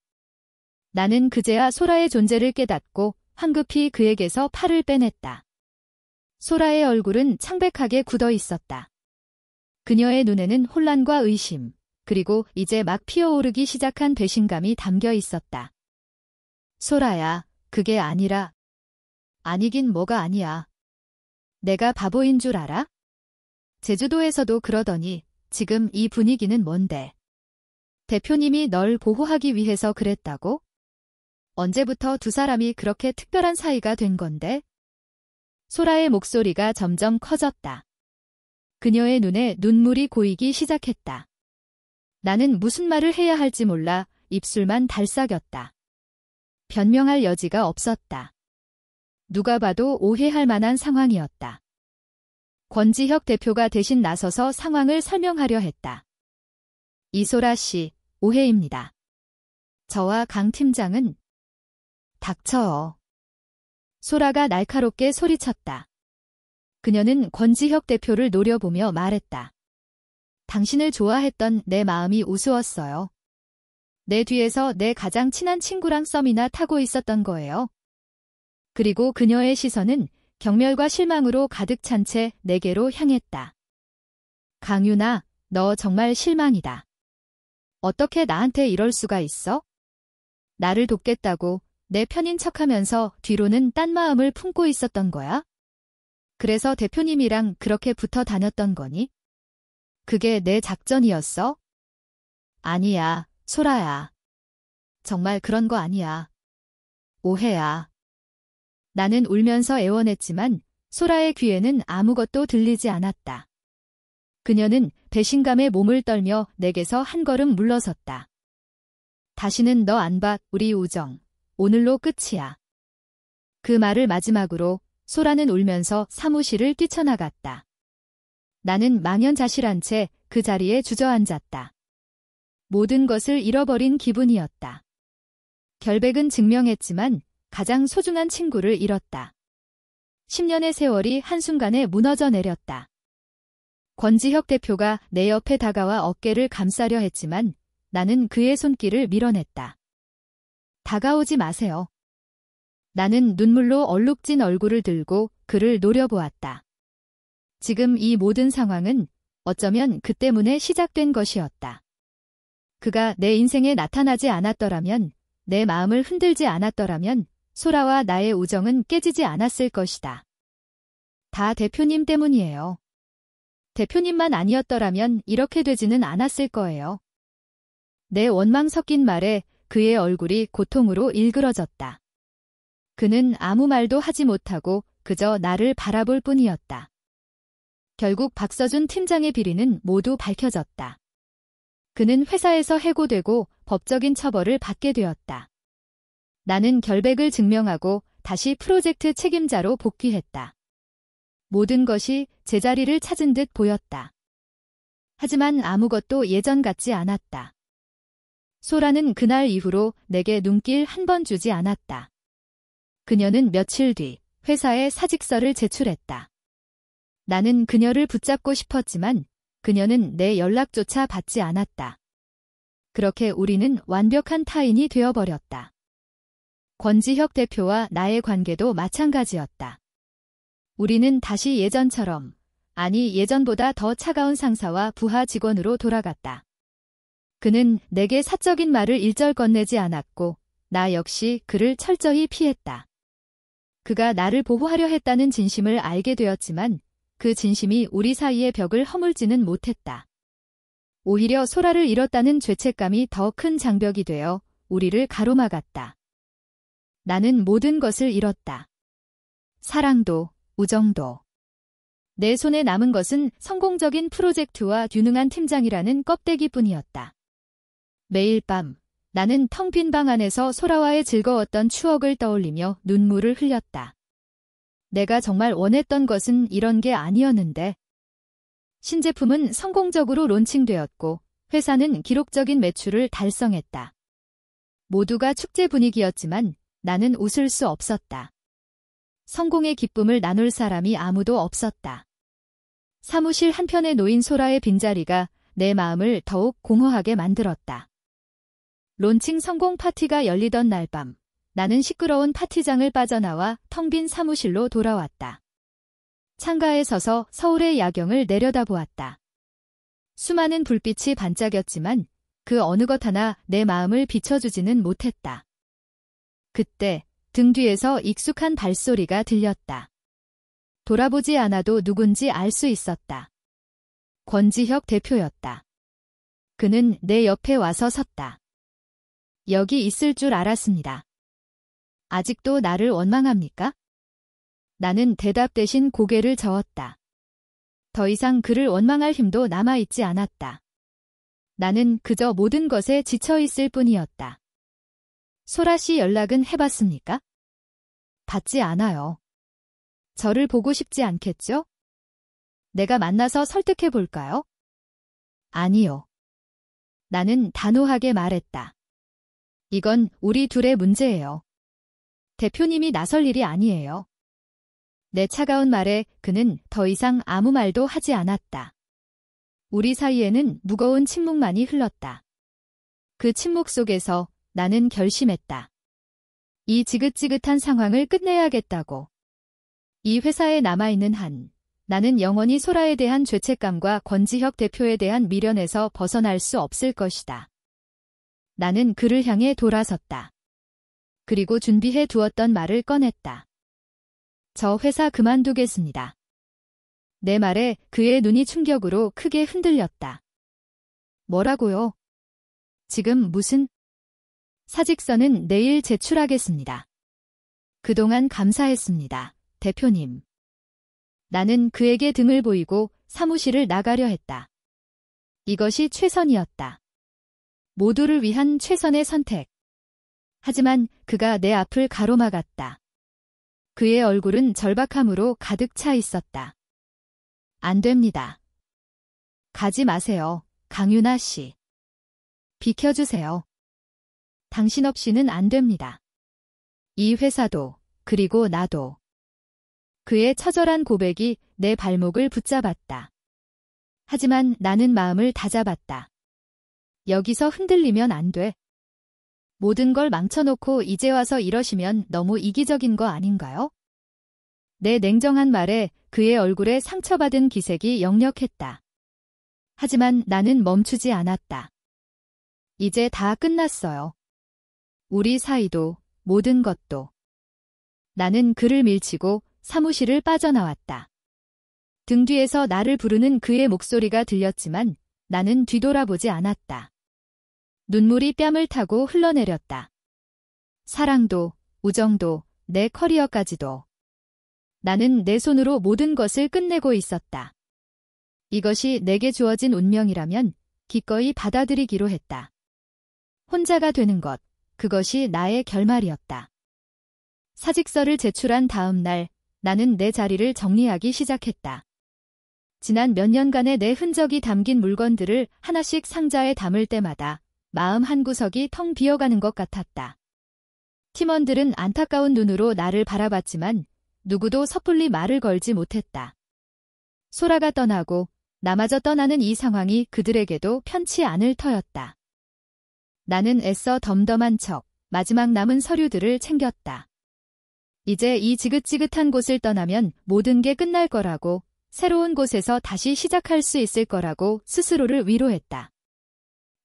나는 그제야 소라의 존재를 깨닫고 황급히 그에게서 팔을 빼냈다. 소라의 얼굴은 창백하게 굳어 있었다. 그녀의 눈에는 혼란과 의심, 그리고 이제 막 피어오르기 시작한 배신감이 담겨 있었다. 소라야, 그게 아니라. 아니긴 뭐가 아니야. 내가 바보인 줄 알아? 제주도에서도 그러더니 지금 이 분위기는 뭔데? 대표님이 널 보호하기 위해서 그랬다고? 언제부터 두 사람이 그렇게 특별한 사이가 된 건데? 소라의 목소리가 점점 커졌다. 그녀의 눈에 눈물이 고이기 시작했다. 나는 무슨 말을 해야 할지 몰라 입술만 달싹였다. 변명할 여지가 없었다. 누가 봐도 오해할 만한 상황이었다. 권지혁 대표가 대신 나서서 상황을 설명하려 했다. 이소라 씨, 오해입니다. 저와 강 팀장은. 닥쳐. 소라가 날카롭게 소리쳤다. 그녀는 권지혁 대표를 노려보며 말했다. 당신을 좋아했던 내 마음이 우스웠어요. 내 뒤에서 내 가장 친한 친구랑 썸이나 타고 있었던 거예요. 그리고 그녀의 시선은 경멸과 실망으로 가득 찬 채 내게로 향했다. 강유나, 너 정말 실망이다. 어떻게 나한테 이럴 수가 있어? 나를 돕겠다고 내 편인 척하면서 뒤로는 딴 마음을 품고 있었던 거야? 그래서 대표님이랑 그렇게 붙어 다녔던 거니? 그게 내 작전이었어? 아니야, 소라야. 정말 그런 거 아니야. 오해야. 나는 울면서 애원했지만 소라의 귀에는 아무것도 들리지 않았다. 그녀는 배신감에 몸을 떨며 내게서 한 걸음 물러섰다. 다시는 너 안 봐, 우리 우정. 오늘로 끝이야. 그 말을 마지막으로 소라는 울면서 사무실을 뛰쳐나갔다. 나는 망연자실한 채 그 자리에 주저앉았다. 모든 것을 잃어버린 기분이었다. 결백은 증명했지만 가장 소중한 친구를 잃었다. 10년의 세월이 한순간에 무너져 내렸다. 권지혁 대표가 내 옆에 다가와 어깨를 감싸려 했지만 나는 그의 손길을 밀어냈다. 다가오지 마세요. 나는 눈물로 얼룩진 얼굴을 들고 그를 노려보았다. 지금 이 모든 상황은 어쩌면 그 때문에 시작된 것이었다. 그가 내 인생에 나타나지 않았더라면, 내 마음을 흔들지 않았더라면 소라와 나의 우정은 깨지지 않았을 것이다. 다 대표님 때문이에요. 대표님만 아니었더라면 이렇게 되지는 않았을 거예요. 내 원망 섞인 말에 그의 얼굴이 고통으로 일그러졌다. 그는 아무 말도 하지 못하고 그저 나를 바라볼 뿐이었다. 결국 박서준 팀장의 비리는 모두 밝혀졌다. 그는 회사에서 해고되고 법적인 처벌을 받게 되었다. 나는 결백을 증명하고 다시 프로젝트 책임자로 복귀했다. 모든 것이 제자리를 찾은 듯 보였다. 하지만 아무것도 예전 같지 않았다. 소라는 그날 이후로 내게 눈길 한 번 주지 않았다. 그녀는 며칠 뒤 회사에 사직서를 제출했다. 나는 그녀를 붙잡고 싶었지만 그녀는 내 연락조차 받지 않았다. 그렇게 우리는 완벽한 타인이 되어버렸다. 권지혁 대표와 나의 관계도 마찬가지였다. 우리는 다시 예전처럼, 아니 예전보다 더 차가운 상사와 부하 직원으로 돌아갔다. 그는 내게 사적인 말을 일절 건네지 않았고 나 역시 그를 철저히 피했다. 그가 나를 보호하려 했다는 진심을 알게 되었지만 그 진심이 우리 사이의 벽을 허물지는 못했다. 오히려 소라를 잃었다는 죄책감이 더 큰 장벽이 되어 우리를 가로막았다. 나는 모든 것을 잃었다. 사랑도, 우정도. 내 손에 남은 것은 성공적인 프로젝트와 유능한 팀장이라는 껍데기뿐이었다. 매일 밤 나는 텅 빈 방 안에서 소라와의 즐거웠던 추억을 떠올리며 눈물을 흘렸다. 내가 정말 원했던 것은 이런 게 아니었는데. 신제품은 성공적으로 론칭되었고 회사는 기록적인 매출을 달성했다. 모두가 축제 분위기였지만 나는 웃을 수 없었다. 성공의 기쁨을 나눌 사람이 아무도 없었다. 사무실 한편에 놓인 소라의 빈자리가 내 마음을 더욱 공허하게 만들었다. 론칭 성공 파티가 열리던 날 밤, 나는 시끄러운 파티장을 빠져나와 텅 빈 사무실로 돌아왔다. 창가에 서서 서울의 야경을 내려다보았다. 수많은 불빛이 반짝였지만 그 어느 것 하나 내 마음을 비춰주지는 못했다. 그때 등 뒤에서 익숙한 발소리가 들렸다. 돌아보지 않아도 누군지 알 수 있었다. 권지혁 대표였다. 그는 내 옆에 와서 섰다. 여기 있을 줄 알았습니다. 아직도 나를 원망합니까? 나는 대답 대신 고개를 저었다. 더 이상 그를 원망할 힘도 남아있지 않았다. 나는 그저 모든 것에 지쳐있을 뿐이었다. 소라 씨 연락은 해봤습니까? 받지 않아요. 저를 보고 싶지 않겠죠? 내가 만나서 설득해 볼까요? 아니요. 나는 단호하게 말했다. 이건 우리 둘의 문제예요. 대표님이 나설 일이 아니에요. 내 차가운 말에 그는 더 이상 아무 말도 하지 않았다. 우리 사이에는 무거운 침묵만이 흘렀다. 그 침묵 속에서 나는 결심했다. 이 지긋지긋한 상황을 끝내야겠다고. 이 회사에 남아있는 한, 나는 영원히 소라에 대한 죄책감과 권지혁 대표에 대한 미련에서 벗어날 수 없을 것이다. 나는 그를 향해 돌아섰다. 그리고 준비해 두었던 말을 꺼냈다. 저 회사 그만두겠습니다. 내 말에 그의 눈이 충격으로 크게 흔들렸다. 뭐라고요? 지금 무슨? 사직서는 내일 제출하겠습니다. 그동안 감사했습니다, 대표님. 나는 그에게 등을 보이고 사무실을 나가려 했다. 이것이 최선이었다. 모두를 위한 최선의 선택. 하지만 그가 내 앞을 가로막았다. 그의 얼굴은 절박함으로 가득 차 있었다. 안 됩니다. 가지 마세요, 강윤아 씨. 비켜주세요. 당신 없이는 안 됩니다. 이 회사도, 그리고 나도. 그의 처절한 고백이 내 발목을 붙잡았다. 하지만 나는 마음을 다잡았다. 여기서 흔들리면 안 돼. 모든 걸 망쳐놓고 이제 와서 이러시면 너무 이기적인 거 아닌가요? 내 냉정한 말에 그의 얼굴에 상처받은 기색이 역력했다. 하지만 나는 멈추지 않았다. 이제 다 끝났어요. 우리 사이도, 모든 것도. 나는 그를 밀치고 사무실을 빠져나왔다. 등 뒤에서 나를 부르는 그의 목소리가 들렸지만 나는 뒤돌아보지 않았다. 눈물이 뺨을 타고 흘러내렸다. 사랑도, 우정도, 내 커리어까지도. 나는 내 손으로 모든 것을 끝내고 있었다. 이것이 내게 주어진 운명이라면 기꺼이 받아들이기로 했다. 혼자가 되는 것, 그것이 나의 결말이었다. 사직서를 제출한 다음 날, 나는 내 자리를 정리하기 시작했다. 지난 몇 년간의 내 흔적이 담긴 물건들을 하나씩 상자에 담을 때마다 마음 한구석이 텅 비어가는 것 같았다. 팀원들은 안타까운 눈으로 나를 바라봤지만 누구도 섣불리 말을 걸지 못했다. 소라가 떠나고 나마저 떠나는 이 상황이 그들에게도 편치 않을 터였다. 나는 애써 덤덤한 척 마지막 남은 서류들을 챙겼다. 이제 이 지긋지긋한 곳을 떠나면 모든 게 끝날 거라고, 새로운 곳에서 다시 시작할 수 있을 거라고 스스로를 위로했다.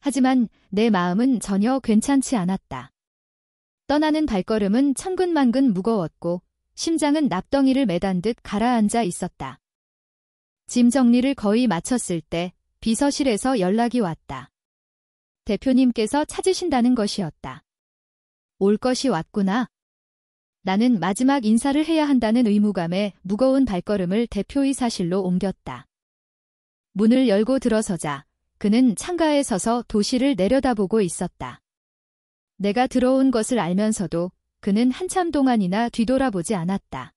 하지만 내 마음은 전혀 괜찮지 않았다. 떠나는 발걸음은 천근만근 무거웠고 심장은 납덩이를 매단 듯 가라앉아 있었다. 짐 정리를 거의 마쳤을 때 비서실에서 연락이 왔다. 대표님께서 찾으신다는 것이었다. 올 것이 왔구나. 나는 마지막 인사를 해야 한다는 의무감에 무거운 발걸음을 대표이사실로 옮겼다. 문을 열고 들어서자 그는 창가에 서서 도시를 내려다보고 있었다. 내가 들어온 것을 알면서도 그는 한참 동안이나 뒤돌아보지 않았다.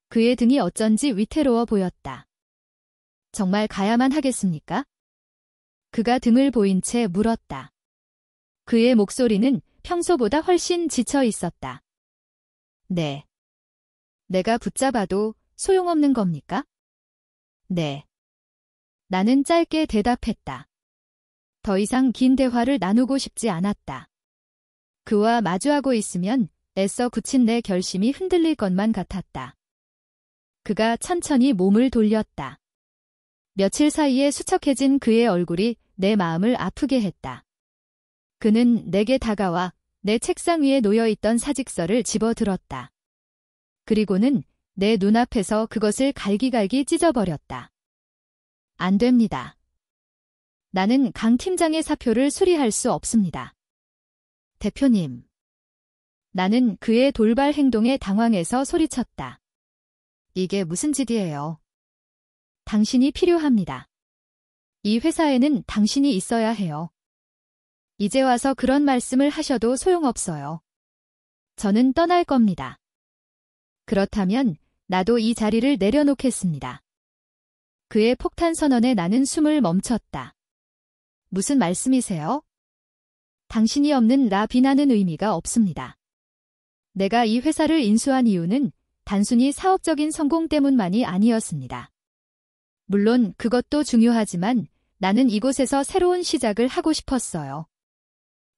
그의 등이 어쩐지 위태로워 보였다. 정말 가야만 하겠습니까? 그가 등을 보인 채 물었다. 그의 목소리는 평소보다 훨씬 지쳐 있었다. 네. 내가 붙잡아도 소용없는 겁니까? 네. 나는 짧게 대답했다. 더 이상 긴 대화를 나누고 싶지 않았다. 그와 마주하고 있으면 애써 굳힌 내 결심이 흔들릴 것만 같았다. 그가 천천히 몸을 돌렸다. 며칠 사이에 수척해진 그의 얼굴이 내 마음을 아프게 했다. 그는 내게 다가와 내 책상 위에 놓여있던 사직서를 집어들었다. 그리고는 내 눈앞에서 그것을 갈기갈기 찢어버렸다. 안 됩니다. 나는 강 팀장의 사표를 수리할 수 없습니다. 대표님. 나는 그의 돌발 행동에 당황해서 소리쳤다. 이게 무슨 짓이에요? 당신이 필요합니다. 이 회사에는 당신이 있어야 해요. 이제 와서 그런 말씀을 하셔도 소용없어요. 저는 떠날 겁니다. 그렇다면 나도 이 자리를 내려놓겠습니다. 그의 폭탄 선언에 나는 숨을 멈췄다. 무슨 말씀이세요? 당신이 없는 나 비난은 의미가 없습니다. 내가 이 회사를 인수한 이유는 단순히 사업적인 성공 때문만이 아니었습니다. 물론 그것도 중요하지만 나는 이곳에서 새로운 시작을 하고 싶었어요.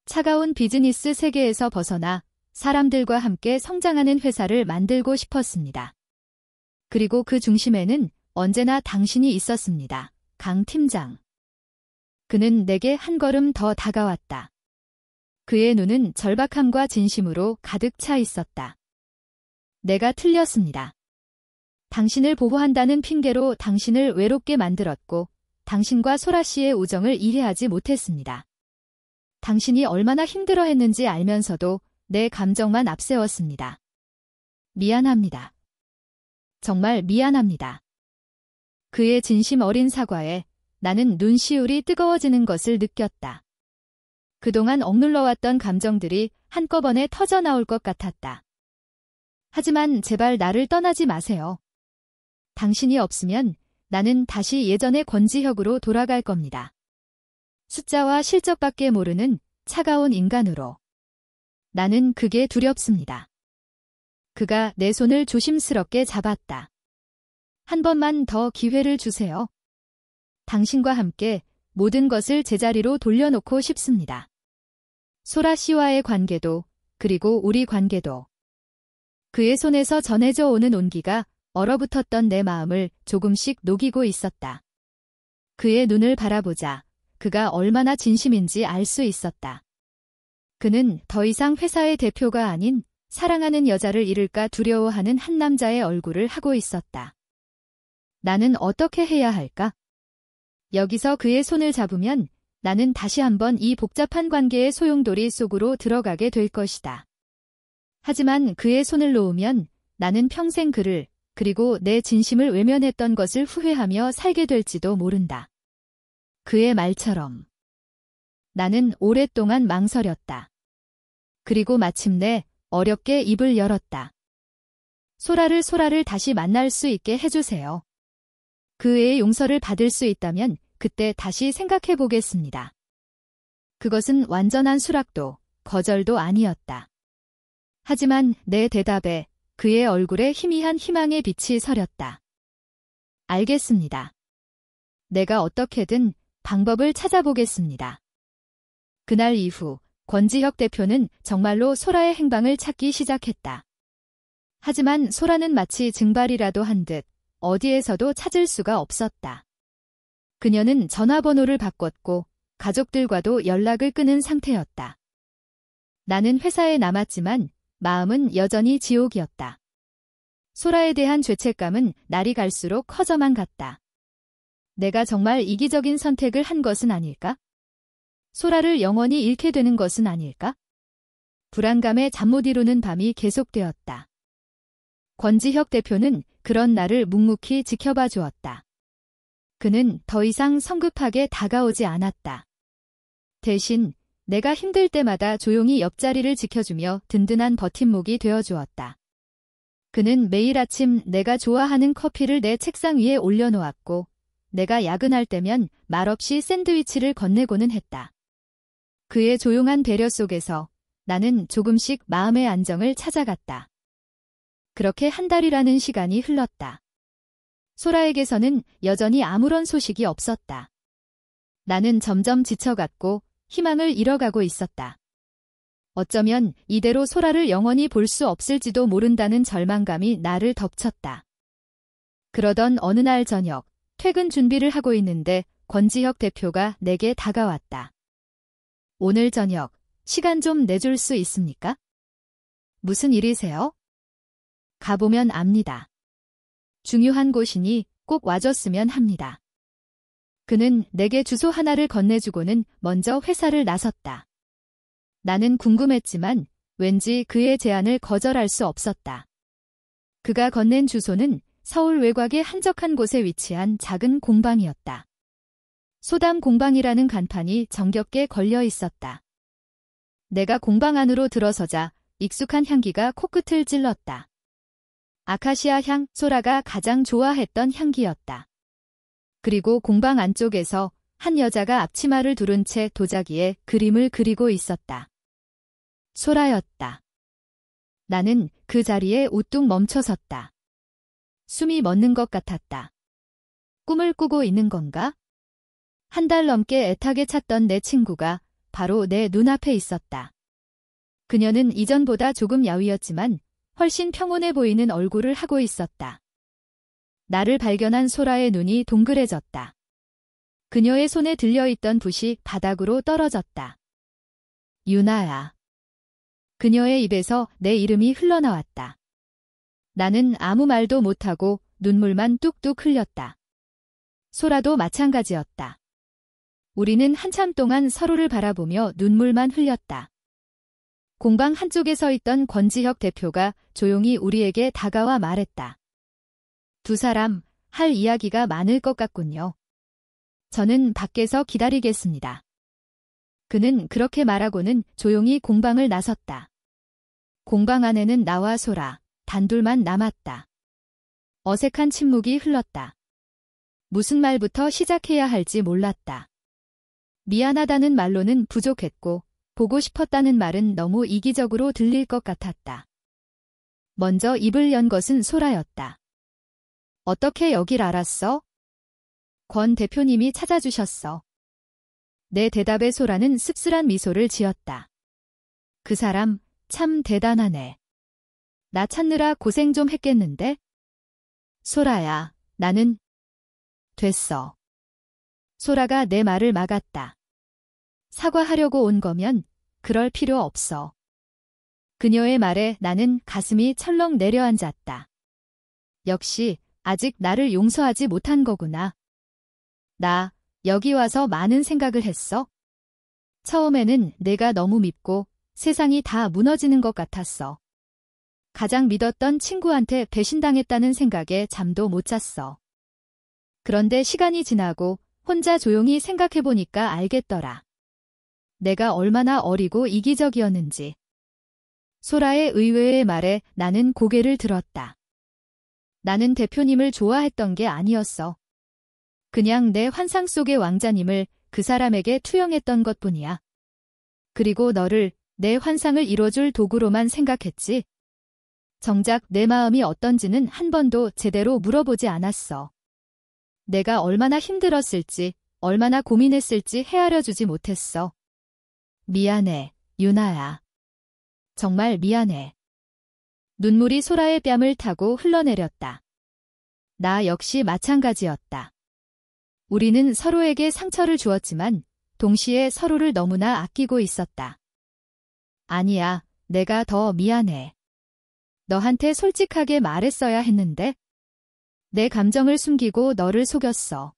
차가운 비즈니스 세계에서 벗어나 사람들과 함께 성장하는 회사를 만들고 싶었습니다. 그리고 그 중심에는 언제나 당신이 있었습니다. 강 팀장. 그는 내게 한 걸음 더 다가왔다. 그의 눈은 절박함과 진심으로 가득 차 있었다. 내가 틀렸습니다. 당신을 보호한다는 핑계로 당신을 외롭게 만들었고 당신과 소라 씨의 우정을 이해하지 못했습니다. 당신이 얼마나 힘들어했는지 알면서도 내 감정만 앞세웠습니다. 미안합니다. 정말 미안합니다. 그의 진심 어린 사과에 나는 눈시울이 뜨거워지는 것을 느꼈다. 그동안 억눌러왔던 감정들이 한꺼번에 터져나올 것 같았다. 하지만 제발 나를 떠나지 마세요. 당신이 없으면 나는 다시 예전의 권지혁으로 돌아갈 겁니다. 숫자와 실적밖에 모르는 차가운 인간으로. 나는 그게 두렵습니다. 그가 내 손을 조심스럽게 잡았다. 한 번만 더 기회를 주세요. 당신과 함께 모든 것을 제자리로 돌려놓고 싶습니다. 소라 씨와의 관계도, 그리고 우리 관계도. 그의 손에서 전해져 오는 온기가 얼어붙었던 내 마음을 조금씩 녹이고 있었다. 그의 눈을 바라보자 그가 얼마나 진심인지 알 수 있었다. 그는 더 이상 회사의 대표가 아닌 사랑하는 여자를 잃을까 두려워하는 한 남자의 얼굴을 하고 있었다. 나는 어떻게 해야 할까? 여기서 그의 손을 잡으면 나는 다시 한번 이 복잡한 관계의 소용돌이 속으로 들어가게 될 것이다. 하지만 그의 손을 놓으면 나는 평생 그를, 그리고 내 진심을 외면했던 것을 후회하며 살게 될지도 모른다. 그의 말처럼. 나는 오랫동안 망설였다. 그리고 마침내 어렵게 입을 열었다. 소라를 다시 만날 수 있게 해주세요. 그 애의 용서를 받을 수 있다면 그때 다시 생각해 보겠습니다. 그것은 완전한 수락도, 거절도 아니었다. 하지만 내 대답에 그의 얼굴에 희미한 희망의 빛이 서렸다. 알겠습니다. 내가 어떻게든 방법을 찾아보겠습니다. 그날 이후 권지혁 대표는 정말로 소라의 행방을 찾기 시작했다. 하지만 소라는 마치 증발이라도 한 듯 어디에서도 찾을 수가 없었다. 그녀는 전화번호를 바꿨고 가족들과도 연락을 끊은 상태였다. 나는 회사에 남았지만 마음은 여전히 지옥이었다. 소라에 대한 죄책감은 날이 갈수록 커져만 갔다. 내가 정말 이기적인 선택을 한 것은 아닐까? 소라를 영원히 잃게 되는 것은 아닐까? 불안감에 잠 못 이루는 밤이 계속되었다. 권지혁 대표는 그런 나를 묵묵히 지켜봐 주었다. 그는 더 이상 성급하게 다가오지 않았다. 대신 내가 힘들 때마다 조용히 옆자리를 지켜주며 든든한 버팀목이 되어주었다. 그는 매일 아침 내가 좋아하는 커피를 내 책상 위에 올려놓았고, 내가 야근할 때면 말없이 샌드위치를 건네고는 했다. 그의 조용한 배려 속에서 나는 조금씩 마음의 안정을 찾아갔다. 그렇게 한 달이라는 시간이 흘렀다. 소라에게서는 여전히 아무런 소식이 없었다. 나는 점점 지쳐갔고 희망을 잃어가고 있었다. 어쩌면 이대로 소라를 영원히 볼 수 없을지도 모른다는 절망감이 나를 덮쳤다. 그러던 어느 날 저녁, 퇴근 준비를 하고 있는데 권지혁 대표가 내게 다가왔다. 오늘 저녁, 시간 좀 내줄 수 있습니까? 무슨 일이세요? 가보면 압니다. 중요한 곳이니 꼭 와줬으면 합니다. 그는 내게 주소 하나를 건네주고는 먼저 회사를 나섰다. 나는 궁금했지만 왠지 그의 제안을 거절할 수 없었다. 그가 건넨 주소는 서울 외곽의 한적한 곳에 위치한 작은 공방이었다. 소담 공방이라는 간판이 정겹게 걸려 있었다. 내가 공방 안으로 들어서자 익숙한 향기가 코끝을 찔렀다. 아카시아 향, 소라가 가장 좋아했던 향기였다. 그리고 공방 안쪽에서 한 여자가 앞치마를 두른 채 도자기에 그림을 그리고 있었다. 소라였다. 나는 그 자리에 우뚝 멈춰섰다. 숨이 멎는 것 같았다. 꿈을 꾸고 있는 건가? 한 달 넘게 애타게 찾던 내 친구가 바로 내 눈앞에 있었다. 그녀는 이전보다 조금 야위었지만 훨씬 평온해 보이는 얼굴을 하고 있었다. 나를 발견한 소라의 눈이 동그래졌다. 그녀의 손에 들려있던 붓이 바닥으로 떨어졌다. 유나야. 그녀의 입에서 내 이름이 흘러나왔다. 나는 아무 말도 못하고 눈물만 뚝뚝 흘렸다. 소라도 마찬가지였다. 우리는 한참 동안 서로를 바라보며 눈물만 흘렸다. 공방 한쪽에 서 있던 권지혁 대표가 조용히 우리에게 다가와 말했다. 두 사람 할 이야기가 많을 것 같군요. 저는 밖에서 기다리겠습니다. 그는 그렇게 말하고는 조용히 공방을 나섰다. 공방 안에는 나와 소라, 단둘만 남았다. 어색한 침묵이 흘렀다. 무슨 말부터 시작해야 할지 몰랐다. 미안하다는 말로는 부족했고 보고 싶었다는 말은 너무 이기적으로 들릴 것 같았다. 먼저 입을 연 것은 소라였다. 어떻게 여길 알았어? 권 대표님이 찾아주셨어. 내 대답에 소라는 씁쓸한 미소를 지었다. 그 사람 참 대단하네. 나 찾느라 고생 좀 했겠는데? 소라야, 나는... 됐어. 소라가 내 말을 막았다. 사과하려고 온 거면 그럴 필요 없어. 그녀의 말에 나는 가슴이 철렁 내려앉았다. 역시 아직 나를 용서하지 못한 거구나. 나 여기 와서 많은 생각을 했어. 처음에는 내가 너무 밉고 세상이 다 무너지는 것 같았어. 가장 믿었던 친구한테 배신당했다는 생각에 잠도 못 잤어. 그런데 시간이 지나고 혼자 조용히 생각해보니까 알겠더라. 내가 얼마나 어리고 이기적이었는지. 소라의 의외의 말에 나는 고개를 들었다. 나는 대표님을 좋아했던 게 아니었어. 그냥 내 환상 속의 왕자님을 그 사람에게 투영했던 것뿐이야. 그리고 너를 내 환상을 이뤄줄 도구로만 생각했지. 정작 내 마음이 어떤지는 한 번도 제대로 물어보지 않았어. 내가 얼마나 힘들었을지, 얼마나 고민했을지 헤아려주지 못했어. 미안해, 유나야. 정말 미안해. 눈물이 소라의 뺨을 타고 흘러내렸다. 나 역시 마찬가지였다. 우리는 서로에게 상처를 주었지만 동시에 서로를 너무나 아끼고 있었다. 아니야, 내가 더 미안해. 너한테 솔직하게 말했어야 했는데 내 감정을 숨기고 너를 속였어.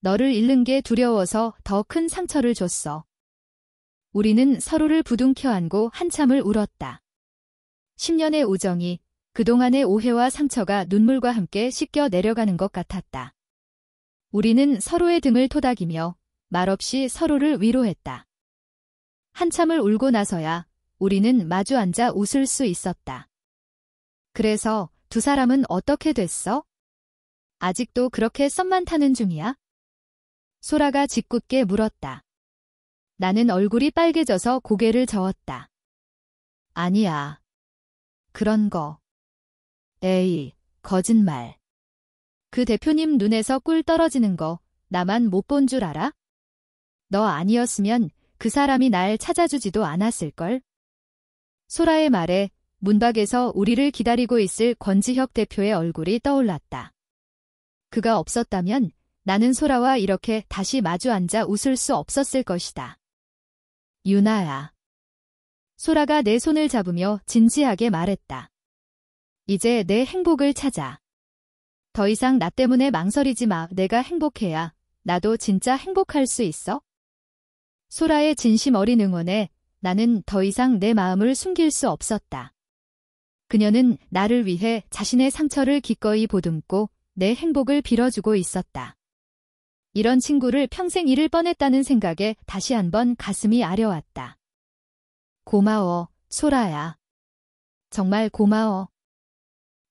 너를 잃는 게 두려워서 더 큰 상처를 줬어. 우리는 서로를 부둥켜 안고 한참을 울었다. 10년의 우정이 그동안의 오해와 상처가 눈물과 함께 씻겨 내려가는 것 같았다. 우리는 서로의 등을 토닥이며 말없이 서로를 위로했다. 한참을 울고 나서야 우리는 마주 앉아 웃을 수 있었다. 그래서 두 사람은 어떻게 됐어? 아직도 그렇게 썸만 타는 중이야? 소라가 짓궂게 물었다. 나는 얼굴이 빨개져서 고개를 저었다. 아니야. 그런 거. 에이, 거짓말. 그 대표님 눈에서 꿀 떨어지는 거 나만 못 본 줄 알아? 너 아니었으면 그 사람이 날 찾아주지도 않았을걸? 소라의 말에 문밖에서 우리를 기다리고 있을 권지혁 대표의 얼굴이 떠올랐다. 그가 없었다면 나는 소라와 이렇게 다시 마주 앉아 웃을 수 없었을 것이다. 유나야. 소라가 내 손을 잡으며 진지하게 말했다. 이제 내 행복을 찾아. 더 이상 나 때문에 망설이지 마. 내가 행복해야 나도 진짜 행복할 수 있어. 소라의 진심 어린 응원에 나는 더 이상 내 마음을 숨길 수 없었다. 그녀는 나를 위해 자신의 상처를 기꺼이 보듬고 내 행복을 빌어주고 있었다. 이런 친구를 평생 잃을 뻔했다는 생각에 다시 한번 가슴이 아려왔다. 고마워, 소라야. 정말 고마워.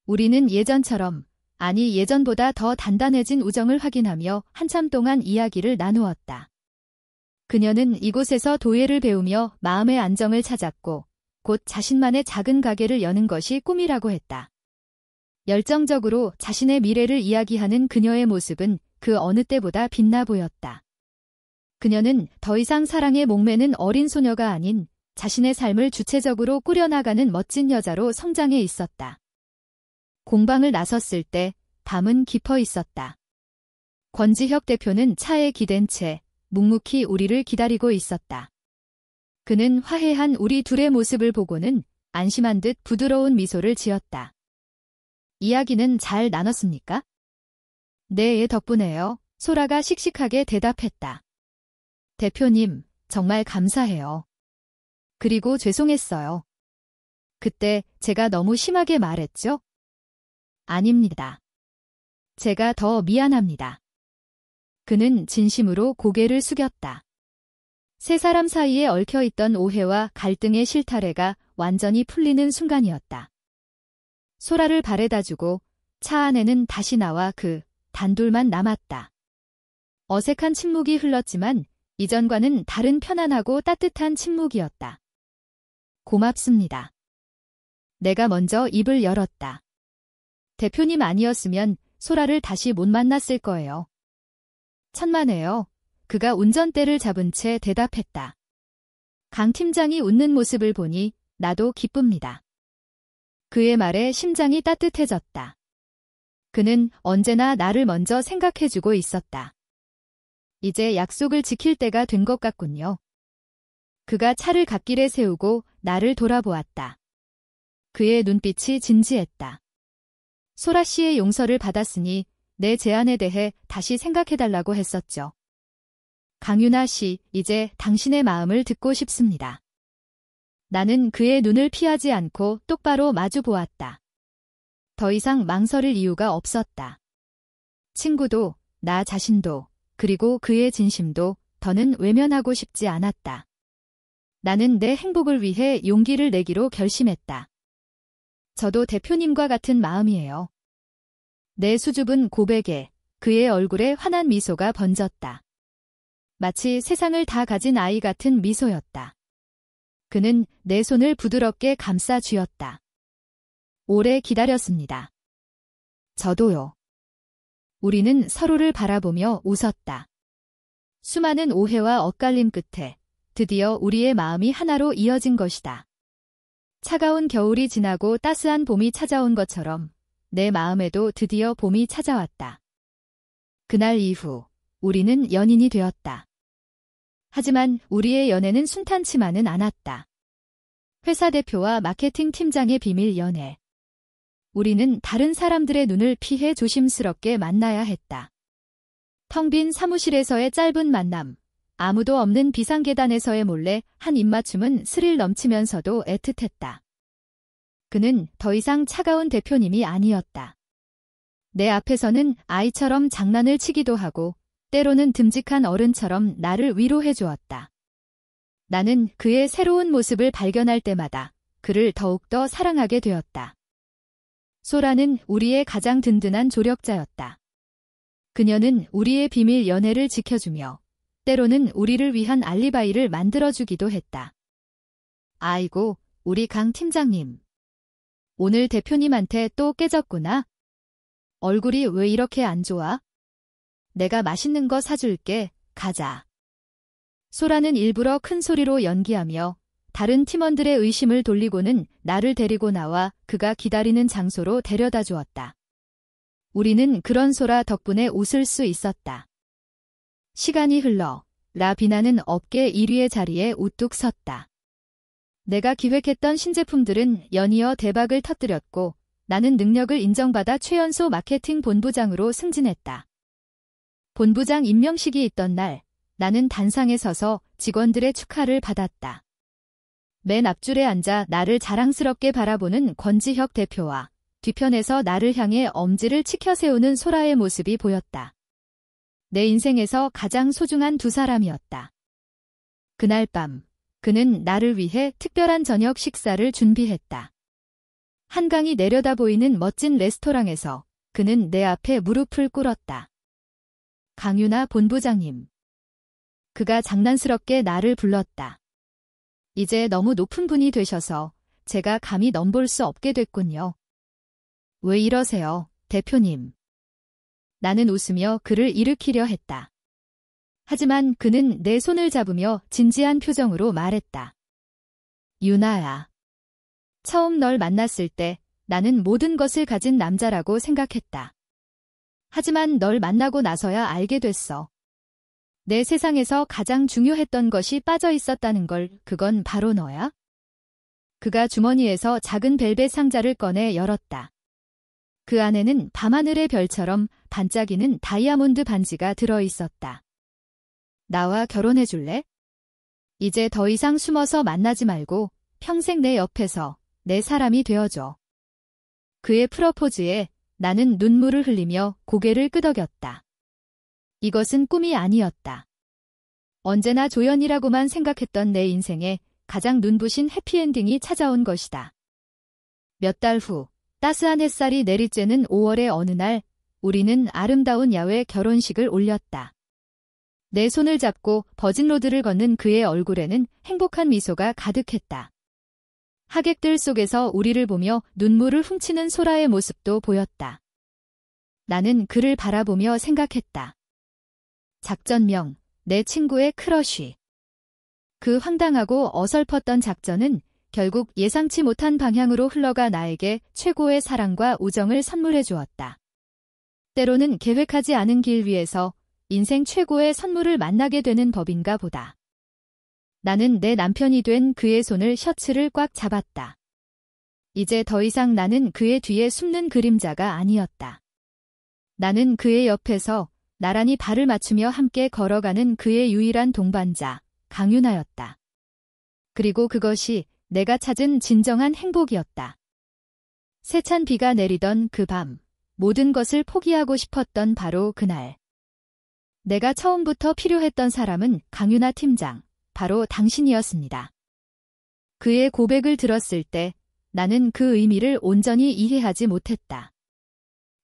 우리는 예전처럼, 아니 예전보다 더 단단해진 우정을 확인하며 한참 동안 이야기를 나누었다. 그녀는 이곳에서 도예를 배우며 마음의 안정을 찾았고 곧 자신만의 작은 가게를 여는 것이 꿈이라고 했다. 열정적으로 자신의 미래를 이야기하는 그녀의 모습은 그 어느 때보다 빛나 보였다. 그녀는 더 이상 사랑에 목매는 어린 소녀가 아닌 자신의 삶을 주체적으로 꾸려나가는 멋진 여자로 성장해 있었다. 공방을 나섰을 때 밤은 깊어 있었다. 권지혁 대표는 차에 기댄 채 묵묵히 우리를 기다리고 있었다. 그는 화해한 우리 둘의 모습을 보고는 안심한 듯 부드러운 미소를 지었다. 이야기는 잘 나눴습니까? 네, 덕분에요. 소라가 씩씩하게 대답했다. 대표님, 정말 감사해요. 그리고 죄송했어요. 그때 제가 너무 심하게 말했죠? 아닙니다. 제가 더 미안합니다. 그는 진심으로 고개를 숙였다. 세 사람 사이에 얽혀있던 오해와 갈등의 실타래가 완전히 풀리는 순간이었다. 소라를 바래다주고 차 안에는 다시 나와 그 단둘만 남았다. 어색한 침묵이 흘렀지만 이전과는 다른 편안하고 따뜻한 침묵이었다. 고맙습니다. 내가 먼저 입을 열었다. 대표님 아니었으면 소라를 다시 못 만났을 거예요. 천만에요. 그가 운전대를 잡은 채 대답했다. 강 팀장이 웃는 모습을 보니 나도 기쁩니다. 그의 말에 심장이 따뜻해졌다. 그는 언제나 나를 먼저 생각해주고 있었다. 이제 약속을 지킬 때가 된 것 같군요. 그가 차를 갓길에 세우고 나를 돌아보았다. 그의 눈빛이 진지했다. 소라 씨의 용서를 받았으니 내 제안에 대해 다시 생각해달라고 했었죠. 강유나 씨, 이제 당신의 마음을 듣고 싶습니다. 나는 그의 눈을 피하지 않고 똑바로 마주 보았다. 더 이상 망설일 이유가 없었다. 친구도, 나 자신도, 그리고 그의 진심도 더는 외면하고 싶지 않았다. 나는 내 행복을 위해 용기를 내기로 결심했다. 저도 대표님과 같은 마음이에요. 내 수줍은 고백에 그의 얼굴에 환한 미소가 번졌다. 마치 세상을 다 가진 아이 같은 미소였다. 그는 내 손을 부드럽게 감싸 쥐었다. 오래 기다렸습니다. 저도요. 우리는 서로를 바라보며 웃었다. 수많은 오해와 엇갈림 끝에 드디어 우리의 마음이 하나로 이어진 것이다. 차가운 겨울이 지나고 따스한 봄이 찾아온 것처럼 내 마음에도 드디어 봄이 찾아왔다. 그날 이후 우리는 연인이 되었다. 하지만 우리의 연애는 순탄치만은 않았다. 회사 대표와 마케팅 팀장의 비밀 연애. 우리는 다른 사람들의 눈을 피해 조심스럽게 만나야 했다. 텅 빈 사무실에서의 짧은 만남, 아무도 없는 비상계단에서의 몰래 한 입맞춤은 스릴 넘치면서도 애틋했다. 그는 더 이상 차가운 대표님이 아니었다. 내 앞에서는 아이처럼 장난을 치기도 하고 때로는 듬직한 어른처럼 나를 위로해 주었다. 나는 그의 새로운 모습을 발견할 때마다 그를 더욱더 사랑하게 되었다. 소라는 우리의 가장 든든한 조력자였다. 그녀는 우리의 비밀 연애를 지켜주며 때로는 우리를 위한 알리바이를 만들어주기도 했다. 아이고, 우리 강 팀장님. 오늘 대표님한테 또 깨졌구나. 얼굴이 왜 이렇게 안 좋아? 내가 맛있는 거 사줄게. 가자. 소라는 일부러 큰 소리로 연기하며 다른 팀원들의 의심을 돌리고는 나를 데리고 나와 그가 기다리는 장소로 데려다 주었다. 우리는 그런 소라 덕분에 웃을 수 있었다. 시간이 흘러 라비나는 업계 1위의 자리에 우뚝 섰다. 내가 기획했던 신제품들은 연이어 대박을 터뜨렸고 나는 능력을 인정받아 최연소 마케팅 본부장으로 승진했다. 본부장 임명식이 있던 날 나는 단상에 서서 직원들의 축하를 받았다. 맨 앞줄에 앉아 나를 자랑스럽게 바라보는 권지혁 대표와 뒤편에서 나를 향해 엄지를 치켜 세우는 소라의 모습이 보였다. 내 인생에서 가장 소중한 두 사람이었다. 그날 밤 그는 나를 위해 특별한 저녁 식사를 준비했다. 한강이 내려다 보이는 멋진 레스토랑에서 그는 내 앞에 무릎을 꿇었다. 강윤아 본부장님. 그가 장난스럽게 나를 불렀다. 이제 너무 높은 분이 되셔서 제가 감히 넘볼 수 없게 됐군요. 왜 이러세요, 대표님? 나는 웃으며 그를 일으키려 했다. 하지만 그는 내 손을 잡으며 진지한 표정으로 말했다. 윤아야. 처음 널 만났을 때 나는 모든 것을 가진 남자라고 생각했다. 하지만 널 만나고 나서야 알게 됐어. 내 세상에서 가장 중요했던 것이 빠져 있었다는 걸. 그건 바로 너야? 그가 주머니에서 작은 벨벳 상자를 꺼내 열었다. 그 안에는 밤하늘의 별처럼 반짝이는 다이아몬드 반지가 들어있었다. 나와 결혼해 줄래? 이제 더 이상 숨어서 만나지 말고 평생 내 옆에서 내 사람이 되어줘. 그의 프러포즈에 나는 눈물을 흘리며 고개를 끄덕였다. 이것은 꿈이 아니었다. 언제나 조연이라고만 생각했던 내 인생에 가장 눈부신 해피엔딩이 찾아온 것이다. 몇 달 후 따스한 햇살이 내리쬐는 5월의 어느 날 우리는 아름다운 야외 결혼식을 올렸다. 내 손을 잡고 버진로드를 걷는 그의 얼굴에는 행복한 미소가 가득했다. 하객들 속에서 우리를 보며 눈물을 훔치는 소라의 모습도 보였다. 나는 그를 바라보며 생각했다. 작전명, 내 친구의 크러쉬. 그 황당하고 어설펐던 작전은 결국 예상치 못한 방향으로 흘러가 나에게 최고의 사랑과 우정을 선물해 주었다. 때로는 계획하지 않은 길 위에서 인생 최고의 선물을 만나게 되는 법인가 보다. 나는 내 남편이 된 그의 손을 셔츠를 꽉 잡았다. 이제 더 이상 나는 그의 뒤에 숨는 그림자가 아니었다. 나는 그의 옆에서 나란히 발을 맞추며 함께 걸어가는 그의 유일한 동반자, 강윤아였다. 그리고 그것이 내가 찾은 진정한 행복이었다. 세찬 비가 내리던 그 밤, 모든 것을 포기하고 싶었던 바로 그날. 내가 처음부터 필요했던 사람은 강윤아 팀장, 바로 당신이었습니다. 그의 고백을 들었을 때 나는 그 의미를 온전히 이해하지 못했다.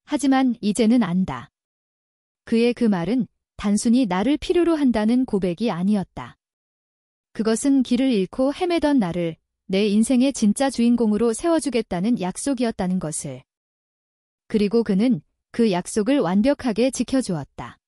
하지만 이제는 안다. 그의 그 말은 단순히 나를 필요로 한다는 고백이 아니었다. 그것은 길을 잃고 헤매던 나를 내 인생의 진짜 주인공으로 세워주겠다는 약속이었다는 것을. 그리고 그는 그 약속을 완벽하게 지켜주었다.